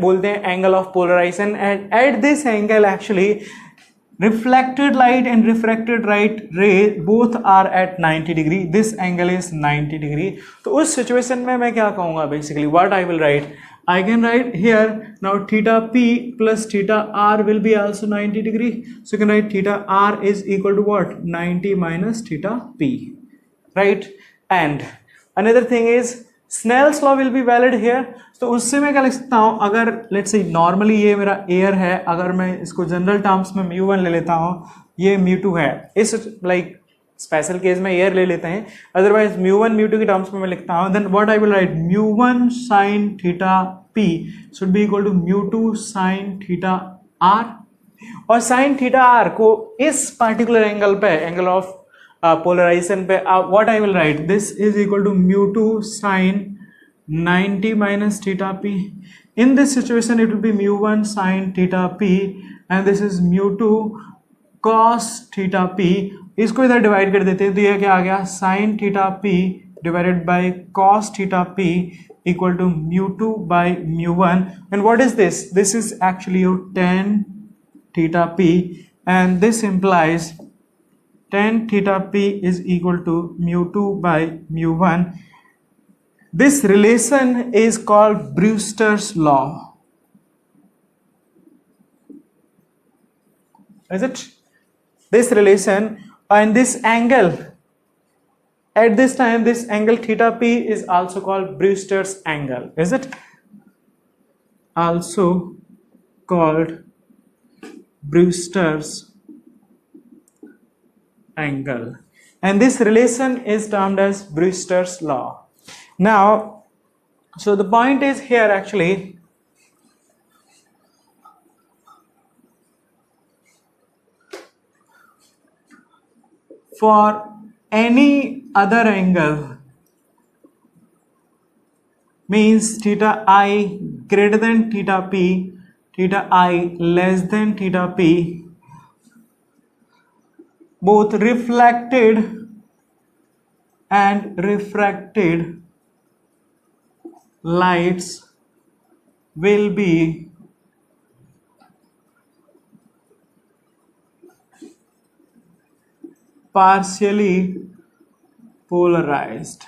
Speaker 1: बोलते हैं angle of polarisation, and at this angle actually reflected light and refracted light ray both are at 90 degree. This angle is 90 degree. तो उस situation में मैं क्या कहूँगा, basically what I will write, I can write here now theta p plus theta r will be also 90 degree. So you can write theta r is equal to what? 90 minus theta p, right? And another thing is Snell's law will be valid here. तो उससे मैं क्या लिख सकता हूँ, अगर let's say normally ये मेरा एयर है, अगर मैं इसको जनरल टर्म्स में μ1 ले लेता हूँ, ये μ2 है, इस लाइक स्पेशल केस में एयर ले लेते हैं, अदरवाइज μ1 μ2 के टर्म्स में मैं लिखता हूँ, then what I will write, μ1 sin theta p should be equal to μ2 sin theta r, और sin थीटा r को इस पार्टिकुलर एंगल पे, एंगल ऑफ पोलराइजेशन पे, what I will write, this is equal to μ2 sin 90 minus theta p. In this situation it will be μ1 sin theta p and this is μ2 cos theta p. इसको इधर divide कर देते हैं तो ये क्या आ गया, sin theta p divided by cos theta p equal to μ2 by μ1. And what is this? This is actually your tan theta p, and this implies tan theta p is equal to μ2 by μ1. This relation is called Brewster's law. Is it? This relation and this angle, at this time this angle theta p is also called Brewster's angle. Is it? Also called Brewster's angle. And this relation is termed as Brewster's law. Now, so the point is here actually, for any other angle, means theta I greater than theta p, theta I less than theta p, both reflected and refracted lights will be partially polarized.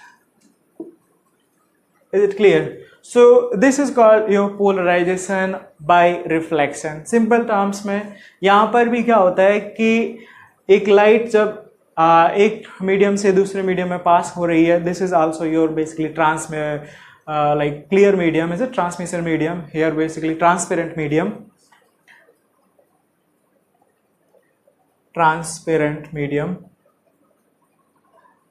Speaker 1: Is it clear? So this is called your polarization by reflection. Simple terms में यहाँ पर भी क्या होता है कि एक light जब एक मीडियम से दूसरे मीडियम में पास हो रही है, this is also your basically like clear medium, is a transmission medium, here basically transparent medium,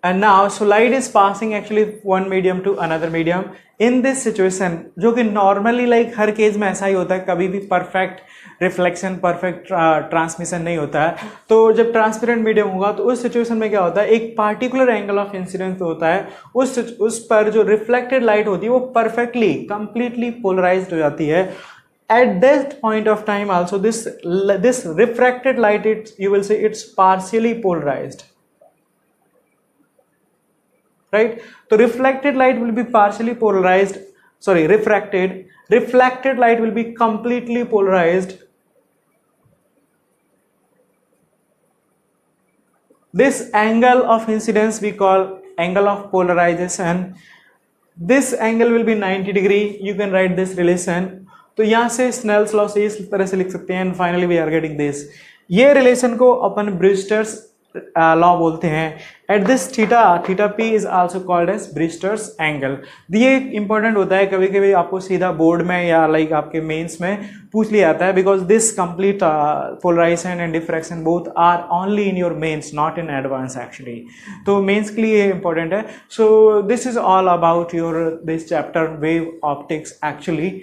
Speaker 1: and now so light is passing actually one medium to another medium. In this situation, जो कि normally like हर case में ऐसा ही होता है, कभी भी perfect reflection, perfect transmission नहीं होता है, तो जब ट्रांसपेरेंट मीडियम होगा तो उस सिचुएशन में क्या होता है, एक पार्टिकुलर एंगल ऑफ इंसिडेंस होता है, उस पर जो रिफ्लेक्टेड लाइट होती है वो परफेक्टली कंप्लीटली पोलराइज्ड हो जाती है. At that point of time also this refracted light, you will say it's partially polarized, right? So reflected light will be partially polarized, sorry, refracted light will be completely polarized. This angle of incidence we call angle of polarization. This angle will be 90 degree. You can write this relation. तो यहाँ से Snell's law से इस तरह से लिख सकते हैं. And finally we are getting this. ये रिलेशन को अपन ब्रूस्टर्स लॉ बोलते हैं. At this theta P is also called as Brewster's angle. ये इंपॉर्टेंट होता है, कभी कभी आपको सीधा बोर्ड में या लाइक आपके मेंस में पूछ लिया जाता है, because this complete polarisation and diffraction both are only in your mains, not in advance actually. तो मेंस के लिए इंपॉर्टेंट है. So this is all about your this chapter wave optics actually.